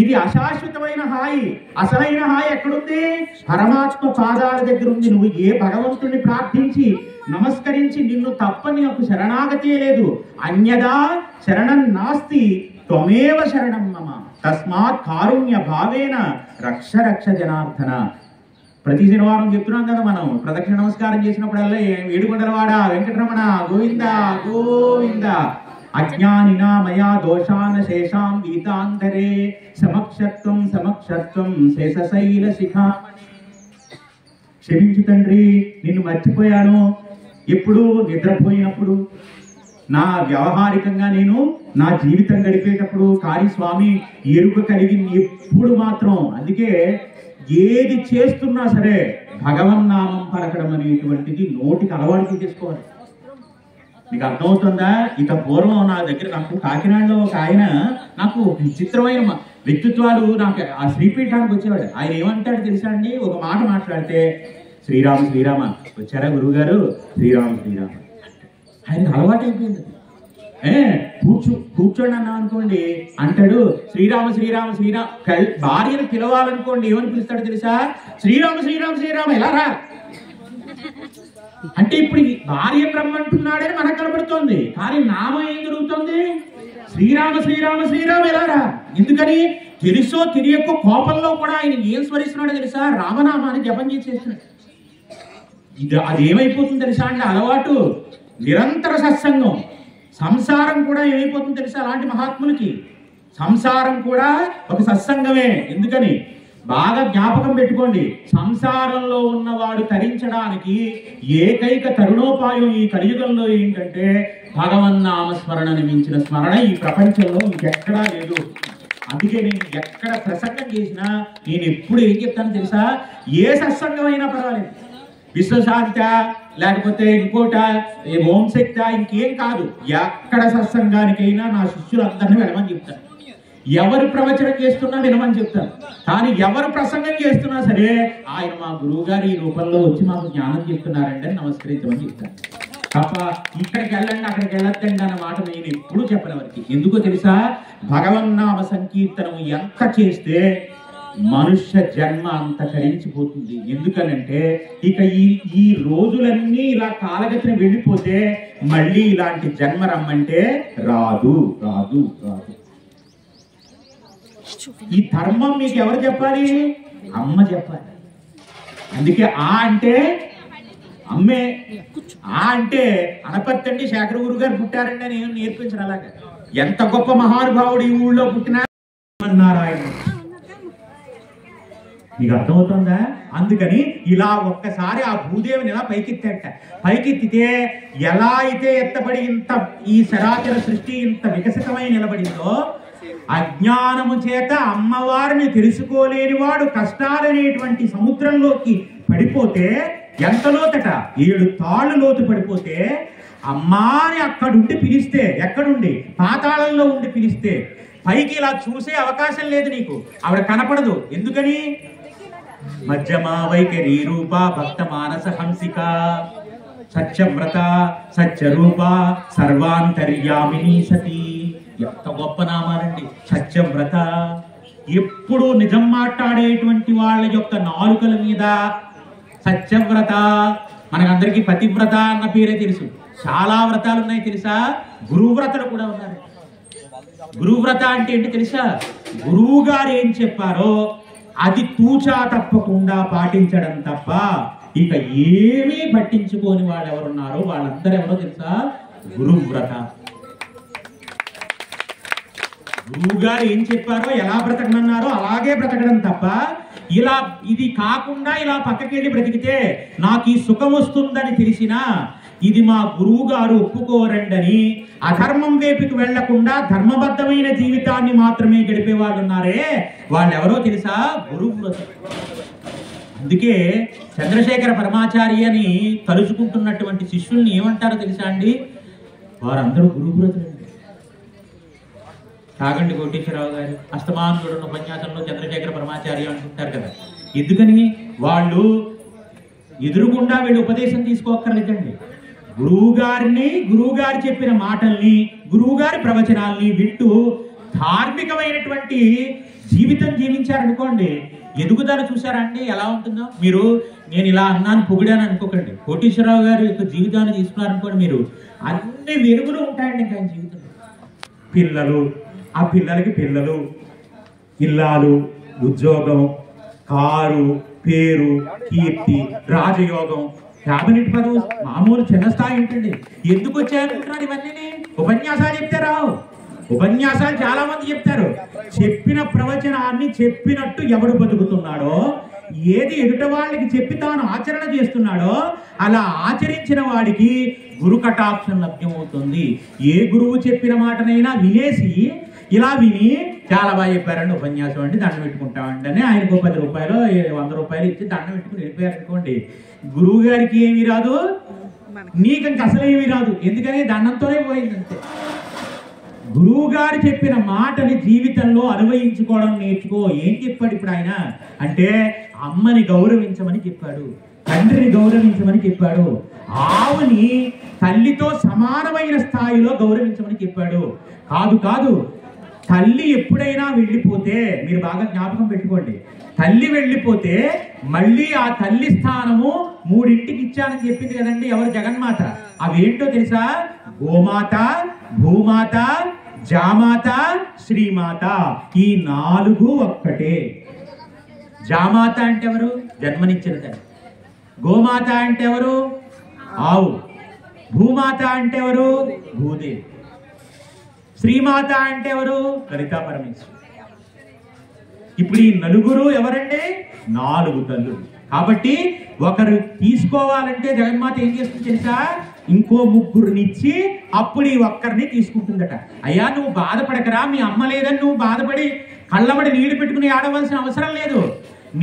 ఇది అశాశ్వతమైన హాయి. అసలైన హాయి ఎక్కడుంది? పరమాత్మ పాదాల దగ్గర ఉంది. నువ్వు ఏ భగవంతుడిని ప్రార్థించి నమస్కరించి నిన్ను తప్ప నీకు శరణాగతే లేదు. అన్యదా శరణం నాస్తి త్వమేవ శరణం మమ తస్మాత్ కారుణ్య భావేన రక్ష రక్ష జనార్దన. ప్రతి శనివారం చెప్తున్నాం కదా మనం, ప్రదక్షిణ నమస్కారం చేసినప్పుడల్లా ఏడుకొండలవాడ వెంకటరమణ గోవింద గోవింద. అజ్ఞానినా మయా దోషాన శేషాం గీతాంతరే సమక్షత్వం సమక్షత్వం శేషశైల శిఖా. క్షమించు తండ్రి, నిన్ను మర్చిపోయాను. ఎప్పుడు? నిద్రపోయినప్పుడు, నా వ్యవహారికంగా నేను నా జీవితం గడిపేటప్పుడు. కానీ స్వామి ఎరుక కలిగింది ఎప్పుడు మాత్రం. అందుకే ఏది చేస్తున్నా సరే భగవన్నామం పలకడం అనేటువంటిది నోటికి అలవాటు చేసుకోవాలి. మీకు అర్థమవుతుందా? ఇక పూర్వం నా దగ్గర నాకు కాకినాడలో ఒక ఆయన, నాకు విచిత్రమైన వ్యక్తిత్వాలు, నాకు ఆ శ్రీపీఠానికి వచ్చేవాడు. ఆయన ఏమంటాడు తెలుసా అండి? ఒక మాట మాట్లాడితే శ్రీరామ శ్రీరామ, వచ్చారా గురువు గారు, శ్రీరామ శ్రీరామ. ఆయనకు అలవాటు అయిపోయింది. కూర్చోండి అన్నా అనుకోండి, అంటాడు శ్రీరామ శ్రీరామ శ్రీరామ. భార్యను పిలవాలనుకోండి, ఏమని పిలుస్తాడు తెలుసా? శ్రీరామ శ్రీరామ శ్రీరామ, ఎలా రా అంటే ఇప్పుడు భార్య రమ్మంటున్నాడని మనకు కనబడుతోంది, కానీ నామం ఏం జరుగుతుంది? శ్రీరామ శ్రీరామ శ్రీరామ ఎలా రా. ఎందుకని? తెలుసో తెలియకో కోపంలో కూడా ఆయన ఏం స్మరిస్తున్నాడో తెలుసా? రామనామాన్ని జపం చేసేస్తున్నాడు. అది ఏమైపోతుంది తెలుసా అండి? అలవాటు. నిరంతర సత్సంగం. సంసారం కూడా ఏమైపోతుంది తెలుసా? అలాంటి మహాత్ములకి సంసారం కూడా ఒక సత్సంగమే. ఎందుకని? బాగా జ్ఞాపకం పెట్టుకోండి. సంసారంలో ఉన్నవాడు తరించడానికి ఏకైక తరుణోపాయం ఈ కలియుగంలో ఏంటంటే భగవన్నామ స్మరణని మించిన స్మరణ ఈ ప్రపంచంలో ఇంకెక్కడా లేదు. అందుకే నేను ఎక్కడ ప్రసంగం చేసినా నేను ఎప్పుడు ఏం చెప్తాను తెలుసా? ఏ సత్సంగం అయినా పర్వాలేదు, విశ్వశాంత లేకపోతే ఇంకోట ఓం శక్త, ఇంకేం కాదు, ఎక్కడ సత్సంగానికైనా నా శిష్యులందరినీ వినమని చెప్తాను. ఎవరు ప్రవచనం చేస్తున్నా వినమని చెప్తాను. కానీ ఎవరు ప్రసంగం చేస్తున్నా సరే ఆయన మా గురువు గారు ఈ రూపంలో వచ్చి మాకు జ్ఞానం చెప్తున్నారండి అని నమస్కరించమని చెప్తాను. తప్ప ఇక్కడికి వెళ్ళండి అక్కడికి వెళ్ళొద్దండి అన్న మాట నేను ఎప్పుడూ చెప్పను ఎవరికి. ఎందుకో తెలుసా? భగవన్నామ సంకీర్తనం ఎంత చేస్తే మనుష్య జన్మ అంత కరించిపోతుంది. ఎందుకనంటే ఇక ఈ రోజులన్నీ ఇలా కాలగతిని వెళ్ళిపోతే మళ్ళీ ఇలాంటి జన్మ రమ్మంటే రాదు రాదు రాదు. ఈ ధర్మం మీకు ఎవరు చెప్పాలి? అమ్మ చెప్పాలి. అందుకే ఆ అంటే అమ్మే, ఆ అంటే అనపర్తండి శేఖర గురు గారు పుట్టారండి అని నేర్పించరు. అలాగా ఎంత గొప్ప మహానుభావుడు ఈ ఊళ్ళో పుట్టినా నారాయణ. మీకు అర్థమవుతుందా? అందుకని ఇలా ఒక్కసారి ఆ భూదేవిని ఇలా పైకెత్తాట. పైకెత్తితే ఎలా అయితే ఎత్తబడి ఇంత ఈ చరాచర సృష్టి ఇంత వికసితమై నిలబడిందో, అజ్ఞానము చేత అమ్మవారిని తెలుసుకోలేని వాడు కష్టాలనేటువంటి సముద్రంలోకి పడిపోతే ఎంత లోతట? 7 తాళ్ళు లోతు పడిపోతే అమ్మాని అక్కడుండి పిలిస్తే, ఎక్కడుండి? పాతాళంలో ఉండి పిలిస్తే పైకి ఇలా చూసే అవకాశం లేదు నీకు. ఆవిడ కనపడదు. ఎందుకని? మధ్యమా వైఖరి రూప భక్త మానస హంసిక సత్యవ్రత సత్యరూప సర్వాంతర్యామిని సతి. ఎంత గొప్ప నామాలండి! సత్యవ్రత. ఎప్పుడు నిజం మాట్లాడేటువంటి వాళ్ళ యొక్క నాలుకల మీద సత్యవ్రత. మనకందరికీ పతివ్రత అన్న పేరే తెలుసు. చాలా వ్రతాలు ఉన్నాయి తెలుసా? గురువ్రతలు కూడా ఉన్నారు. గురువ్రత అంటే ఏంటి తెలుసా? గురువు గారు ఏం చెప్పారో అది తూచా తప్పకుండా పాటించడం తప్ప ఇక ఏమీ పట్టించుకోని వాళ్ళు ఎవరున్నారో వాళ్ళందరూ ఎవరో తెలుసా? గురువ్రత. గురువు గారు ఏం చెప్పారో, ఎలా బ్రతకమన్నారో అలాగే బ్రతకడం తప్ప ఇలా ఇది కాకుండా ఇలా పక్కకెళ్ళి బ్రతికితే నాకు ఈ సుఖం వస్తుందని తెలిసినా ఇది మా గురువు గారు ఒప్పుకోరండని అధర్మం వైపుకి వెళ్లకుండా ధర్మబద్ధమైన జీవితాన్ని మాత్రమే గడిపే వాళ్ళు ఉన్నారే, వాళ్ళు ఎవరో తెలుసా? గురువ్రతులు. అందుకే చంద్రశేఖర పరమాచార్యని తలుచుకుంటున్నటువంటి శిష్యుల్ని ఏమంటారో తెలుసా అండి? వారందరూ గురువ్రతులు. కాగండి కోటేశ్వరరావు గారు అస్తమానుడు ఉపన్యాసంలో చంద్రశేఖర పరమాచార్య అంటుంటారు కదా. ఎందుకని? వాళ్ళు ఎదురుగుండా వీళ్ళు ఉపదేశం తీసుకోక్కర్లేదండి. గురువు గారు చెప్పిన మాటల్ని, గురువు గారి ప్రవచనాల్ని వింటూ ధార్మికమైనటువంటి జీవితం జీవించారనుకోండి, ఎదుగుదల చూసారండి ఎలా ఉంటుందో. మీరు నేను ఇలా అన్నాను పొగిడాను అనుకోకండి. కోటేశ్వరరావు గారి యొక్క జీవితాన్ని తీసుకున్నారనుకోండి, మీరు అన్ని వెలుగులు ఉంటాయండి ఇంకా ఆయన జీవితంలో. పిల్లలు, ఆ పిల్లలకి పిల్లలు, ఇల్లాలు, ఉద్యోగం, కారు, పేరు, కీర్తి, రాజయోగం, క్యాబినెట్ పదవి, మామూలు చిన్న స్థాయి ఉంటుంది. ఎందుకు వచ్చాయనుకుంటున్నారు ఇవన్నీ? ఉపన్యాసాలు చెప్తే రావు. ఉపన్యాసాలు చాలా మంది చెప్తారు. చెప్పిన ప్రవచనాన్ని చెప్పినట్టు ఎవడు బతుకుతున్నాడో, ఏది ఎదుట వాళ్ళకి చెప్పి తాను ఆచరణ చేస్తున్నాడో అలా ఆచరించిన వాడికి గురు కటాక్షం లభ్యమవుతుంది. ఏ గురువు చెప్పిన మాటనైనా వినేసి ఇలా విని చాలా బాగా చెప్పారండి ఉపన్యాసం అండి, దండం పెట్టుకుంటామండి అని ఆయనకు 10 రూపాయలు 100 రూపాయలు ఇచ్చి దండం పెట్టుకుని వెళ్ళిపోయారు అనుకోండి, గురువు గారికి ఏమీ రాదు, నీకు ఇంక అసలు ఏమీ రాదు. ఎందుకని? దండంతోనే పోయింది అంతే. గురువు గారు చెప్పిన మాటని జీవితంలో అన్వయించుకోవడం నేర్చుకో. ఏం చెప్పాడు ఇప్పుడు ఆయన అంటే, అమ్మని గౌరవించమని చెప్పాడు, తండ్రిని గౌరవించమని చెప్పాడు, ఆవుని తల్లితో సమానమైన స్థాయిలో గౌరవించమని చెప్పాడు. కాదు, తల్లి ఎప్పుడైనా వెళ్ళిపోతే, మీరు బాగా జ్ఞాపకం పెట్టుకోండి, తల్లి వెళ్ళిపోతే మళ్ళీ ఆ తల్లి స్థానము 3 ఇచ్చానని చెప్పింది కదండి ఎవరు? జగన్మాత. అవేంటో తెలుసా? గోమాత, భూమాత, జామాత, శ్రీమాత. ఈ 4 ఒక్కటే. జామాత అంటే ఎవరు? జన్మనిచ్చిన తల్లి. గోమాత అంటే ఎవరు? ఆవు. భూమాత అంటే ఎవరు? భూదేవి. శ్రీమాత అంటే ఎవరు? లలితా పరమేశ్వరి. ఇప్పుడు ఈ 4 ఎవరండి? 4 తల్లులు. కాబట్టి ఒకరు తీసుకోవాలంటే జగన్మాత ఏం చేస్తుంది తెలుసా? ఇంకో 3నిచ్చి అప్పుడు ఈ ఒక్కరిని తీసుకుంటుందట. అయ్యా నువ్వు బాధపడకరా, మీ అమ్మ లేదని నువ్వు బాధపడి కళ్ళబడి నీళ్లు పెట్టుకుని ఆడవలసిన అవసరం లేదు.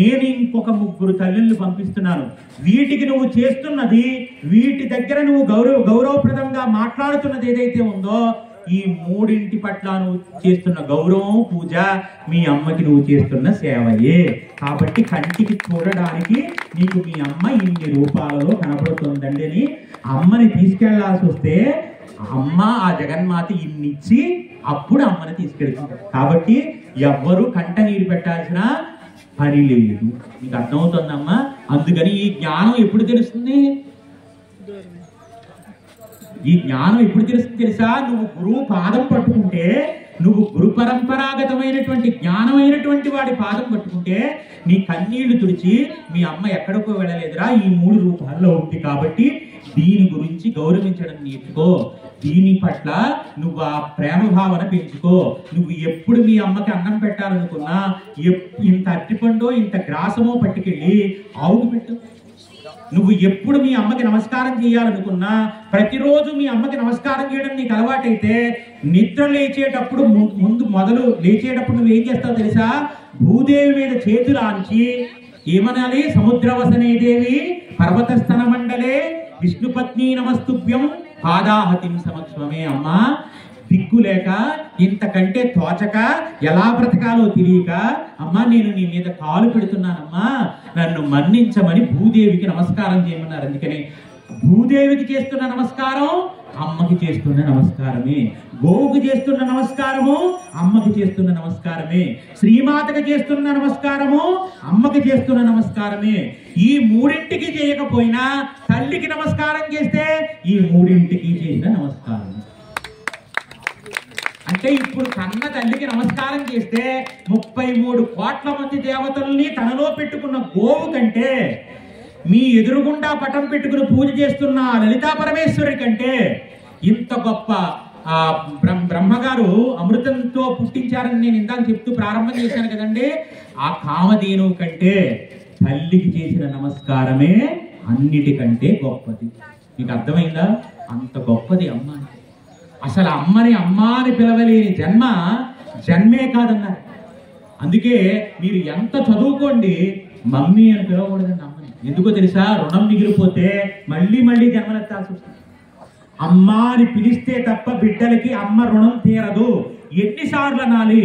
నేను ఇంకొక 3 తల్లుల్ని పంపిస్తున్నాను. వీటికి నువ్వు చేస్తున్నది, వీటి దగ్గర నువ్వు గౌరవప్రదంగా మాట్లాడుతున్నది ఏదైతే ఉందో, ఈ 3 పట్ల నువ్వు చేస్తున్న గౌరవం, పూజ మీ అమ్మకి నువ్వు చేస్తున్న సేవయే. కాబట్టి కంటికి చూడడానికి నీకు మీ అమ్మ ఇన్ని రూపాలలో కనబడుతుందండి అని అమ్మని తీసుకెళ్లాల్సి వస్తే అమ్మ ఆ జగన్మాత ఇన్నిచ్చి అప్పుడు అమ్మని తీసుకెళ్తుంది. కాబట్టి ఎవ్వరూ కంట నీరు పెట్టాల్సిన పని లేదు. మీకు అర్థమవుతుందమ్మా? అందుకని ఈ జ్ఞానం ఎప్పుడు తెలుస్తుంది? ఈ జ్ఞానం ఎప్పుడు తెలుస్తుంది తెలుసా? నువ్వు గురువు పాదం పట్టుకుంటే, నువ్వు గురు పరంపరాగతమైనటువంటి జ్ఞానమైనటువంటి వాడి పాదం పట్టుకుంటే నీ కన్నీళ్లు తుడిచి మీ అమ్మ ఎక్కడికో వెళ్ళలేదురా, ఈ 3 రూపాల్లో ఉంది. కాబట్టి దీని గురించి గౌరవించడం నేర్చుకో. దీని పట్ల నువ్వు ఆ ప్రేమ భావన పెంచుకో. నువ్వు ఎప్పుడు మీ అమ్మకి అన్నం పెట్టాలనుకున్నా ఇంత అరటిపండో ఇంత గ్రాసమో పట్టుకెళ్ళి ఆవుకు పెట్టు. నువ్వు ఎప్పుడు మీ అమ్మకి నమస్కారం చేయాలనుకున్నా ప్రతిరోజు మీ అమ్మకి నమస్కారం చేయడం నీకు అలవాటైతే నిద్ర లేచేటప్పుడు మొదలు లేచేటప్పుడు నువ్వు ఏం చేస్తావు తెలుసా? భూదేవి మీద చేతులు ఆంచి ఏమనాలి? సముద్రవసనే దేవి పర్వతస్థన మండలే విష్ణుపత్ని నమస్తుభ్యం పాదాహతిం సమక్ష్మమే. అమ్మా దిక్కు లేక ఇంతకంటే తోచక ఎలా బ్రతకాలో తెలియక అమ్మా నేను నీ మీద కాలు పెడుతున్నానమ్మా, నన్ను మన్నించమని భూదేవికి నమస్కారం చేయమన్నారు. అందుకని భూదేవికి చేస్తున్న నమస్కారం అమ్మకి చేస్తున్న నమస్కారమే, గోవుకి చేస్తున్న నమస్కారము అమ్మకి చేస్తున్న నమస్కారమే, శ్రీమాతకి చేస్తున్న నమస్కారము అమ్మకి చేస్తున్న నమస్కారమే. ఈ 3 చేయకపోయినా తల్లికి నమస్కారం చేస్తే ఈ 3 చేసిన నమస్కారం. అంటే ఇప్పుడు కన్న తల్లికి నమస్కారం చేస్తే 33 కోట్ల మంది దేవతల్ని తనలో పెట్టుకున్న గోవు కంటే, మీ ఎదురుగుండా పటం పెట్టుకుని పూజ చేస్తున్న లలితా పరమేశ్వరి కంటే ఇంత గొప్ప బ్రహ్మగారు అమృతంతో పుట్టించారని నేను ఇందాక చెప్తూ ప్రారంభం చేశాను కదండి. ఆ కామధేను కంటే తల్లికి చేసిన నమస్కారమే అన్నిటికంటే గొప్పది. మీకు అర్థమైందా? అంత గొప్పది అమ్మ అంటే. అసలు అమ్మని అమ్మ అని పిలవలేని జన్మే కాదన్నారు. అందుకే మీరు ఎంత చదువుకోండి మమ్మీ అని పిలవకూడదండి అమ్మని. ఎందుకో తెలుసా? రుణం మిగిలిపోతే మళ్ళీ జన్మలెత్తాల్సి వస్తుంది. అమ్మ అని పిలిస్తే తప్ప బిడ్డలకి అమ్మ రుణం తీరదు. ఎన్నిసార్లు అనాలి?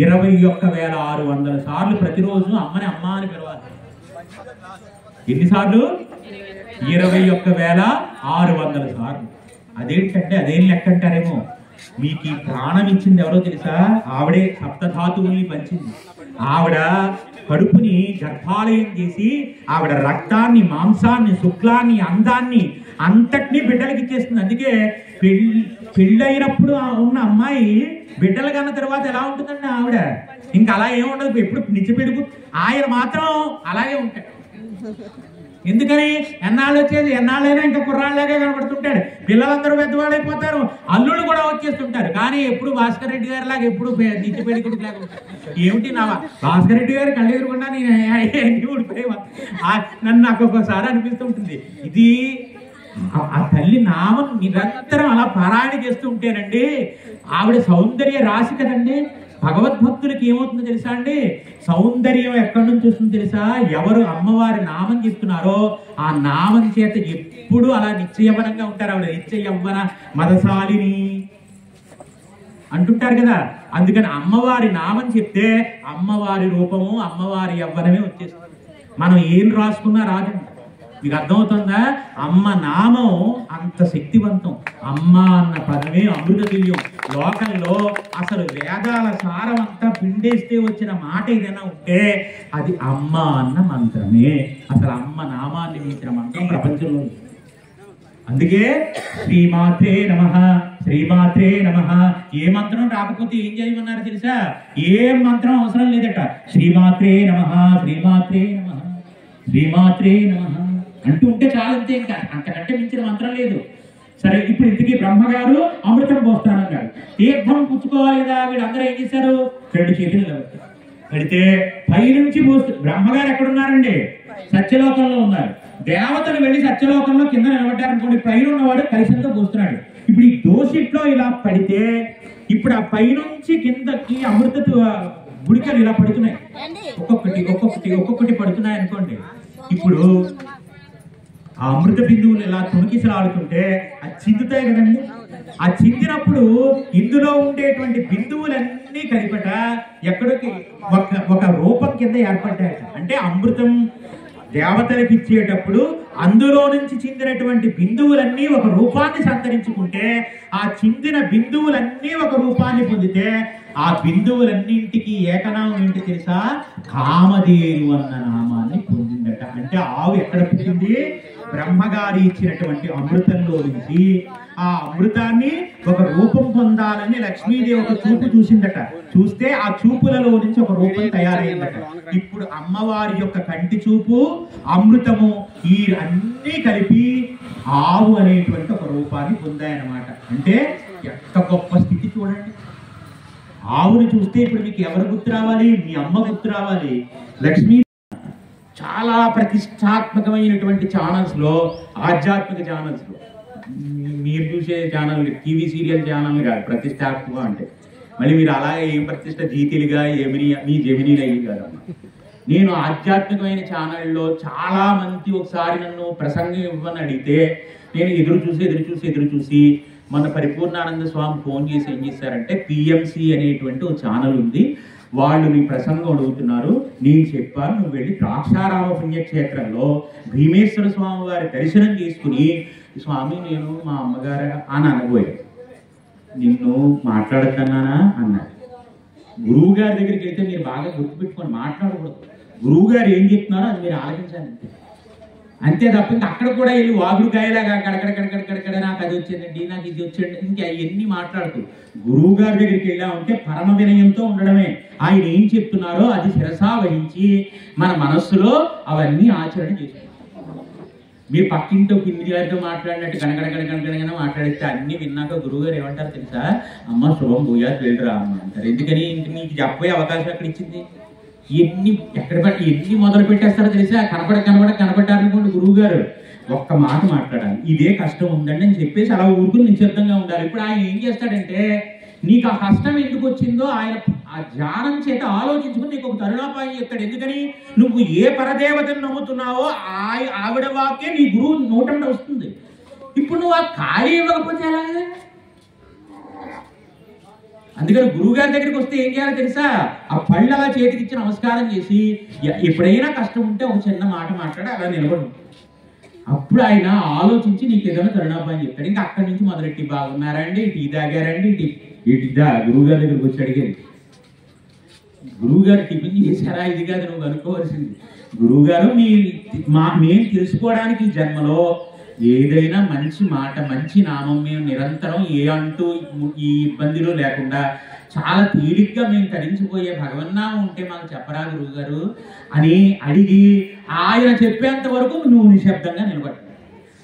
21,600 సార్లు ప్రతిరోజు అమ్మని అమ్మ అని పిలవాలి. ఎన్నిసార్లు? 21,600 సార్లు. అదేంటంటే అదేం లెక్క అంటారేమో. మీకు ఈ ప్రాణం ఇచ్చింది ఎవరో తెలుసా? ఆవిడే సప్తధాతువుని పంచింది. ఆవిడ కడుపుని గర్భాలయం చేసి ఆవిడ రక్తాన్ని, మాంసాన్ని, శుక్లాన్ని, అందాన్ని అంతటినీ బిడ్డలకి ఇచ్చేస్తుంది. అందుకే పెళ్ళైనప్పుడు ఉన్న అమ్మాయి బిడ్డలు కన్న తర్వాత ఎలా ఉంటుందండి ఆవిడ? ఇంకా అలా ఏముండదు. ఎప్పుడు నిత్య పెడుగు. ఆయన మాత్రం అలాగే ఉంటాడు. ఎందుకని? ఎన్నాళ్ళు వచ్చేది, ఎన్నాళ్ళైనా ఇంకా కుర్రాళ్ళలాగే కనబడుతుంటాడు. పిల్లలందరూ పెద్దవాళ్ళైపోతారు, అల్లుళ్ళు కూడా వచ్చేస్తుంటారు. కానీ ఎప్పుడు భాస్కర్ రెడ్డి గారి లాగా ఎప్పుడు నిత్య పెళ్లికుడు లాగా ఉంటారు. ఏమిటి నా భాస్కర్ రెడ్డి గారు కళ్ళు ఎదురుకుండా నేను ఊడిపోయేవా? నన్ను నాకు ఒక్కోసారి అనిపిస్తుంటుంది. ఇది ఆ తల్లి నామం నిరంతరం అలా పారాయణ చేస్తూ ఉంటేనండి ఆవిడ సౌందర్య రాశి కదండి. భగవద్భక్తులకి ఏమవుతుందో తెలుసా అండి? సౌందర్యం ఎక్కడి నుంచి వస్తుందో తెలుసా? ఎవరు అమ్మవారి నామం చెప్తున్నారో ఆ నామం చేత ఎప్పుడు అలా నిత్యయవ్వనంగా ఉంటారు. ఆవిడ నిత్యయవ్వన మదశాలిని అంటుంటారు కదా. అందుకని అమ్మవారి నామం చెప్తే అమ్మవారి రూపము, అమ్మవారి యవ్వనమే వచ్చేస్తుంది. మనం ఏం రాసుకున్నా రాదండి. మీకు అర్థమవుతుందా? అమ్మ నామం అంత శక్తివంతం. అమ్మ అన్న పదమే అమృత తుల్యం. లోకంలో అసలు వేదాల సారం అంతా పిండేస్తే వచ్చిన మాట ఏదైనా ఉంటే అది అమ్మ అన్న మంత్రమే. అసలు అమ్మ నామాన్ని మించిన మంత్రం ప్రపంచంలో. అందుకే శ్రీమాత్రే నమః, శ్రీమాత్రే నమః. ఏ మంత్రం రాకపోతే ఏం చేయమన్నారు తెలుసా? ఏం మంత్రం అవసరం లేదట. శ్రీమాత్రే నమః, శ్రీమాత్రే నమః, శ్రీమాత్రే నమః అంటూ ఉంటే చాలంతే. ఇంకా అంతకంటే మించిన మంత్రం లేదు. సరే, ఇప్పుడు ఇంతకీ బ్రహ్మగారు అమృతం పోస్తానన్నాడు. తీర్థం పుచ్చుకోవాలి కదా. వీళ్ళందరూ ఏం చేశారు? 2 చేతులు పెడితే పైనుంచి పోస్తూ. బ్రహ్మగారు ఎక్కడున్నారండి? సత్యలోకంలో ఉన్నారు. దేవతలు వెళ్ళి సత్యలోకంలో కింద నిలబడ్డారనుకోండి, పైన ఉన్నవాడు కలిసంతో పోస్తున్నాడు. ఇప్పుడు ఈ దోషిట్లో ఇలా పడితే ఇప్పుడు ఆ పైనుంచి కిందకి అమృత గుడికలు ఇలా పడుతున్నాయి. ఒక్కొక్కటి పడుతున్నాయి అనుకోండి. ఇప్పుడు ఆ అమృత బిందువులు ఇలా తొణికిసలాడుతుంటే అది చిందుతాయి కదండి. ఆ చిందినప్పుడు ఇందులో ఉండేటువంటి బిందువులన్నీ కలిపట ఎక్కడికి ఒక రూపం కింద ఏర్పడ్డాయి. అంటే అమృతం దేవతలకు ఇచ్చేటప్పుడు అందులో నుంచి చిందినటువంటి బిందువులన్నీ ఒక రూపాన్ని సంతరించుకుంటే ఆ చిందిన బిందువులన్నీ ఒక రూపాన్ని పొందితే ఆ బిందువులన్నింటికి ఏకనామం ఏంటి తెలుసా? కామధేను అన్న నామాన్ని పొందిందట. అంటే ఆవు ఎక్కడ పుట్టింది? బ్రహ్మగారి ఇచ్చినటువంటి అమృతంలో నుంచి ఆ అమృతాన్ని ఒక రూపం పొందాలని లక్ష్మీదేవి ఒక చూపు చూసిందట. చూస్తే ఆ చూపులలో నుంచి ఒక రూపం తయారైందట. ఇప్పుడు అమ్మవారి యొక్క కంటి చూపు, అమృతము ఈ అన్నీ కలిపి ఆవు అనేటువంటి ఒక రూపాన్ని పొందాయన్నమాట. అంటే ఎంత గొప్ప స్థితి చూడండి. ఆవుని చూస్తే ఇప్పుడు మీకు ఎవరు గుర్తు రావాలి? మీ అమ్మ గుర్తు రావాలి. లక్ష్మీ చాలా ప్రతిష్టాత్మకమైనటువంటి ఛానల్స్లో, ఆధ్యాత్మిక ఛానల్స్లో, మీరు చూసే ఛానల్ టీవీ సీరియల్ ఛానల్ కాదు ప్రతిష్టాత్మకం అంటే. మళ్ళీ మీరు అలాగే ఏం ప్రతిష్ట జీతీలుగా మీ జెమినీలు అయ్యి కాదమ్మా. నేను ఆధ్యాత్మికమైన ఛానల్లో చాలా మంది ఒకసారి నన్ను ప్రసంగం ఇవ్వని అడిగితే నేను ఎదురు చూసి మన పరిపూర్ణానంద స్వామి ఫోన్ చేసి ఏం చేశారంటే, పిఎంసి అనేటువంటి ఒక ఛానల్ ఉంది, వాళ్ళు నీ ప్రసంగం అడుగుతున్నారు. నేను చెప్పాను, నువ్వు వెళ్ళి ద్రాక్షారామ పుణ్యక్షేత్రంలో భీమేశ్వర స్వామి వారి దర్శనం చేసుకుని, స్వామి నేను మా అమ్మగారు అని అనబోయాడు. నిన్ను మాట్లాడతానా అన్నారు. గురువు గారి దగ్గరికి వెళ్తే మీరు బాగా గుర్తుపెట్టుకొని మాట్లాడకూడదు. గురువు గారు ఏం చెప్తున్నారో అది మీరు ఆలోచించాలి అంతే తప్ప ఇంకా అక్కడ కూడా వెళ్ళి వాగుడు కాయలాగా కడకడ నాకు అది వచ్చేదండి, నాకు ఇది వచ్చేది, ఇంకా అవన్నీ మాట్లాడుతూ గురువు గారి దగ్గరికి వెళ్ళామంటే పరమ వినయంతో ఉండడమే. ఆయన ఏం చెప్తున్నారో అది శిరసా వహించి మన మనస్సులో అవన్నీ ఆచరణ చేసుకుంటాం. మీరు పక్కింటో కింది గారితో మాట్లాడినట్టు కనకడగా మాట్లాడితే అన్ని విన్నాక గురువు గారు ఏమంటారు తెలుసా? అమ్మ శుభం భూయాత్ వెళ్ళరా అమ్మ అంటారు. ఎందుకని? ఇంక నీకు చెప్పే అవకాశం అక్కడ ఇచ్చింది. ఎన్ని మొదలు పెట్టేస్తారో తెలుసా? కనపడ్డారనుకోండి గురువు గారు, ఒక్క మాట మాట్లాడాలి, ఇదే కష్టం ఉందండి అని చెప్పేసి అలా ఊరుకుని నిశ్శబ్దంగా ఉండాలి. ఇప్పుడు ఆయన ఏం చేస్తాడంటే నీకు ఆ కష్టం ఎందుకు వచ్చిందో ఆయన ఆ ధ్యానం చేత ఆలోచించుకుని నీకు ఒక తరుణోపాయం చెప్తాడు. ఎందుకని నువ్వు ఏ పరదేవతను నమ్ముతున్నావో ఆవిడ వాక్యే నీ గురువు నోటంట వస్తుంది. ఇప్పుడు నువ్వు ఆ ఖాళీ ఇవ్వకపోతే ఎలా? అందుకని గురువు గారి దగ్గరికి వస్తే ఏం చేయాలో తెలుసా? ఆ పళ్ళు అలా చేతికి ఇచ్చి నమస్కారం చేసి ఎప్పుడైనా కష్టం ఉంటే ఒక చిన్న మాట మాట్లాడి అలా నిలబడు. అప్పుడు ఆయన ఆలోచించి నీకు ఏదైనా తరుణోపాయం చెప్తాడు. ఇంకా అక్కడి నుంచి మొదలెట్టి బాగున్నారా అండి, టీ తాగారండి, గురువు గారి దగ్గరికి వచ్చి అడిగేది. గురువు గారు టిఫిన్ చేశారా? ఇది కాదు నువ్వు అనుకోవాల్సింది. గురువు గారు మేము తెలుసుకోవడానికి ఈ జన్మలో ఏదైనా మంచి మాట మంచి నామం మేము నిరంతరం ఏ అంటూ ఈ ఇబ్బందిలో లేకుండా చాలా తేలిగ్గా మేము తరించిపోయే భగవన్నామం ఉంటే మాకు చెప్పరా గురువు గారు అని అడిగి ఆయన చెప్పేంత వరకు నువ్వు నిశ్శబ్దంగా నిలబడ్డావు.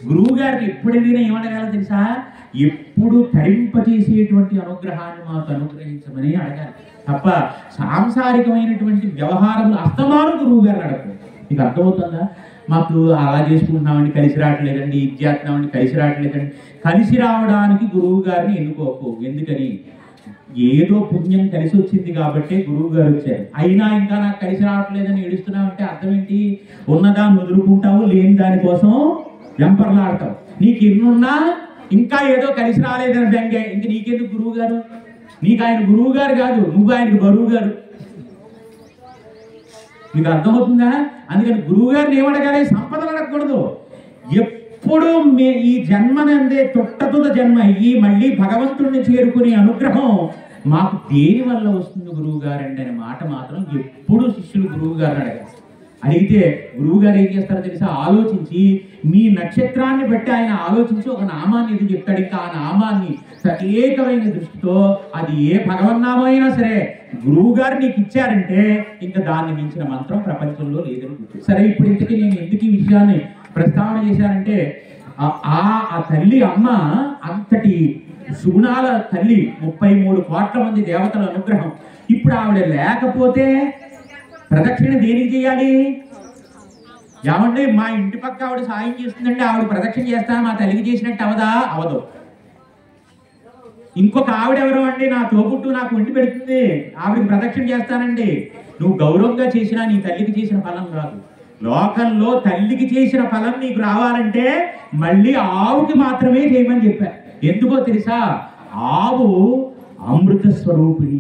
గురువు గారికి ఎప్పుడైనా ఏమడగాలో తెలుసా? ఎప్పుడు తరింపచేసేటువంటి అనుగ్రహాన్ని మాకు అనుగ్రహించమని అడగాలి తప్ప సాంసారికమైనటువంటి వ్యవహారములు అస్తమానం గురువు గారిని అడగదు. నీకు అర్థమవుతుందా? మాకు అలా చేసుకుంటున్నామండి, కలిసి రావట్లేదండి, ఇది చేస్తున్నామండి, కలిసి రావట్లేదండి. కలిసి రావడానికి గురువు గారిని ఎన్నుకోకు. ఎందుకని? ఏదో పుణ్యం కలిసి వచ్చింది కాబట్టి గురువు గారు వచ్చారు. అయినా ఇంకా నాకు కలిసి రావట్లేదని ఏడుస్తున్నావు అంటే అర్థం ఏంటి? ఉన్నదాన్ని వదులుకుంటావు, లేని దానికోసం వెంపర్లాడతావు. నీకు ఎన్నున్నా ఇంకా ఏదో కలిసి రాలేదని బెంగే. ఇంక నీకెందుకు గురువు గారు? నీకు ఆయన గురువు గారు కాదు, నువ్వు ఆయనకు బరువు గారు. నీకు అర్థమవుతుందా? అందుకని గురువు గారిని ఏమడగాలి? సంపదలు అడగకూడదు. ఎప్పుడు ఈ జన్మనందే తొట్టతుల జన్మ అయ్యి మళ్ళీ భగవంతుడిని చేరుకునే అనుగ్రహం మాకు దేని వల్ల వస్తుంది గురువు గారండి అనే మాట మాత్రం ఎప్పుడు శిష్యులు గురువు గారిని అడగాలి. అడిగితే గురువు గారు ఏం చేస్తారో తెలుసా? ఆలోచించి మీ నక్షత్రాన్ని బట్టి ఆయన ఆలోచించి ఒక నామాన్ని ఇది చెప్తాడు. ఇంకా ఆ నామాన్ని ప్రత్యేకమైన దృష్టితో అది ఏ భగవన్నామం అయినా సరే గురువు గారు నీకు ఇచ్చారంటే ఇంకా దాన్ని మించిన మంత్రం ప్రపంచంలో లేదని గుర్తు. సరే, ఇప్పుడు ఇంతకీ నేను ఎందుకు ఈ విషయాన్ని ప్రస్తావన చేశానంటే ఆ తల్లి అమ్మ అంతటి సుగుణాల తల్లి, 33 కోట్ల మంది దేవతల అనుగ్రహం. ఇప్పుడు ఆవిడ లేకపోతే ప్రదక్షిణ దేనికి చేయాలి? ఏమంటే మా ఇంటి పక్క ఆవిడ సాయం చేస్తుందంటే ఆవిడ ప్రదక్షిణ చేస్తాను మా తల్లికి చేసినట్టు అవదా? అవదు. ఇంకొక ఆవిడ ఎవరు అండి? నా తోబుట్టు నాకు వండి పెడుతుంది, ఆవిడకి ప్రదక్షిణ చేస్తానండి. నువ్వు గౌరవంగా చేసినా నీ తల్లికి చేసిన ఫలం రాదు. లోకంలో తల్లికి చేసిన ఫలం నీకు రావాలంటే మళ్ళీ ఆవుకి మాత్రమే చేయమని చెప్పారు. ఎందుకో తెలుసా? ఆవు అమృత స్వరూపిణి,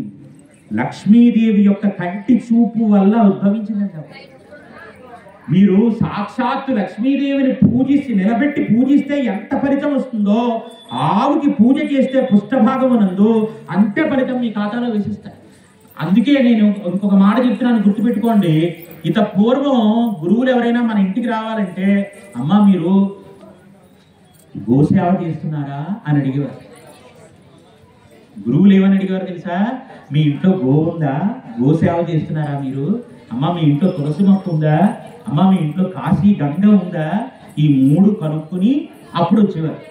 లక్ష్మీదేవి యొక్క కంటి చూపు వల్ల ఉద్భవించిందంట. మీరు సాక్షాత్తు లక్ష్మీదేవిని పూజిస్తే, నిలబెట్టి పూజిస్తే ఎంత ఫలితం వస్తుందో ఆవుకి పూజ చేస్తే పుష్టభాగమునందు అంతే ఫలితం మీ ఖాతాలో వేసిస్తారు. అందుకే నేను ఇంకొక మాట చెప్తున్నాను, గుర్తుపెట్టుకోండి. ఇంత పూర్వం గురువులు ఎవరైనా మన ఇంటికి రావాలంటే అమ్మ మీరు గోసేవ చేస్తున్నారా అని అడిగేవారు. గురువులు ఏమని అడిగేవారు తెలుసా? మీ ఇంట్లో గో ఉందా? గోసేవ చేస్తున్నారా మీరు? అమ్మ మీ ఇంట్లో తులసి మొక్క ఉందా? అమ్మ మీ ఇంట్లో కాశీ గంగ ఉందా? ఈ 3 కనుక్కుని అప్పుడు వచ్చేవారు.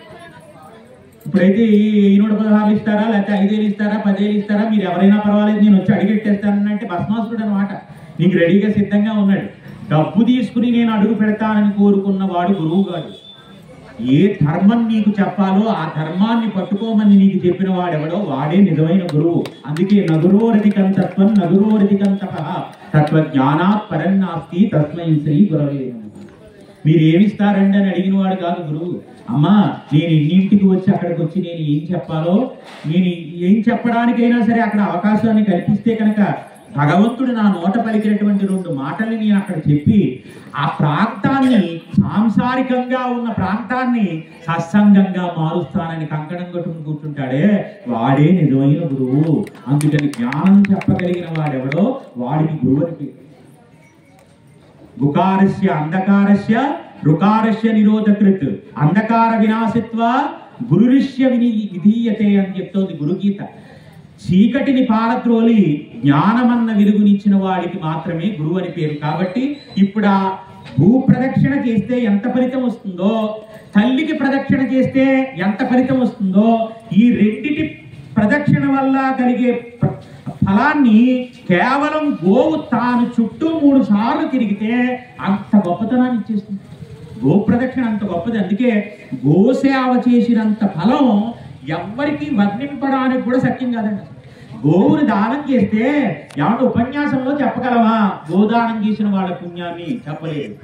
ఇప్పుడైతే 116 ఇస్తారా, లేకపోతే 5,000 ఇస్తారా, 10,000 ఇస్తారా, మీరు ఎవరైనా పర్వాలేదు నేను వచ్చి అడిగెట్టేస్తానంటే భస్మాసురుడు అనమాట. నీకు రెడీగా సిద్ధంగా ఉన్నాడు. డబ్బు తీసుకుని నేను అడుగు పెడతానని కోరుకున్న వాడు గురువు గారు. ఏ ధర్మం నీకు చెప్పాలో ఆ ధర్మాన్ని పట్టుకోమని నీకు చెప్పిన వాడెవడో వాడే నిజమైన గురువు. అందుకే నగురోరధికం తత్వం నగురోరధికం తపః తత్వజ్ఞానాత్ పరన్నాస్తి తస్మై శ్రీ గురవే నమః. మీరు ఏమిస్తారండి అని అడిగిన వాడు కాదు గురువు. అమ్మా నేను ఇన్నింటికి వచ్చి అక్కడికి వచ్చి నేను ఏం చెప్పాలో, నేను ఏం చెప్పడానికైనా సరే అక్కడ అవకాశాన్ని కల్పిస్తే కనుక భగవంతుడు నా నోట పలికినటువంటి 2 మాటల్ని నేను అక్కడ చెప్పి ఆ ప్రాంతాన్ని, సాంసారికంగా ఉన్న ప్రాంతాన్ని సత్సంగంగా మారుస్తానని కంకణం కట్టుకుని కూర్చుంటాడే వాడే నిజమైన గురువు. అందుకని జ్ఞానం చెప్పగలిగిన వాడెవడో వాడికి గురువు అని. గుకారస్య అంధకారస్య రుకారస్య నిరోధకృత్ అంధకార వినాశిత్వ గురురిష్య విధీయతే అని చెప్తోంది గురుగీత. చీకటిని పారద్రోలి జ్ఞానమన్న వెలుగునిచ్చిన వాడికి మాత్రమే గురువు అని పేరు. కాబట్టి ఇప్పుడు ఆ భూ ప్రదక్షిణ చేస్తే ఎంత ఫలితం వస్తుందో, తల్లికి ప్రదక్షిణ చేస్తే ఎంత ఫలితం వస్తుందో, ఈ రెండిటి ప్రదక్షిణ వల్ల కలిగే ఫలాన్ని కేవలం గోవు తాను చుట్టూ 3 సార్లు తిరిగితే అంత గొప్పతనాన్ని ఇచ్చేస్తుంది. గోప్రదక్షిణ అంత గొప్పది. అందుకే గోసేవ చేసినంత ఫలం ఎవ్వరికి వర్ణింపడానికి కూడా సత్యం కాదండి. గోవుని దానం చేస్తే ఏమంటే ఉపన్యాసంలో చెప్పగలవా గోదానం చేసిన వాళ్ళ పుణ్యాన్ని? చెప్పలేదు.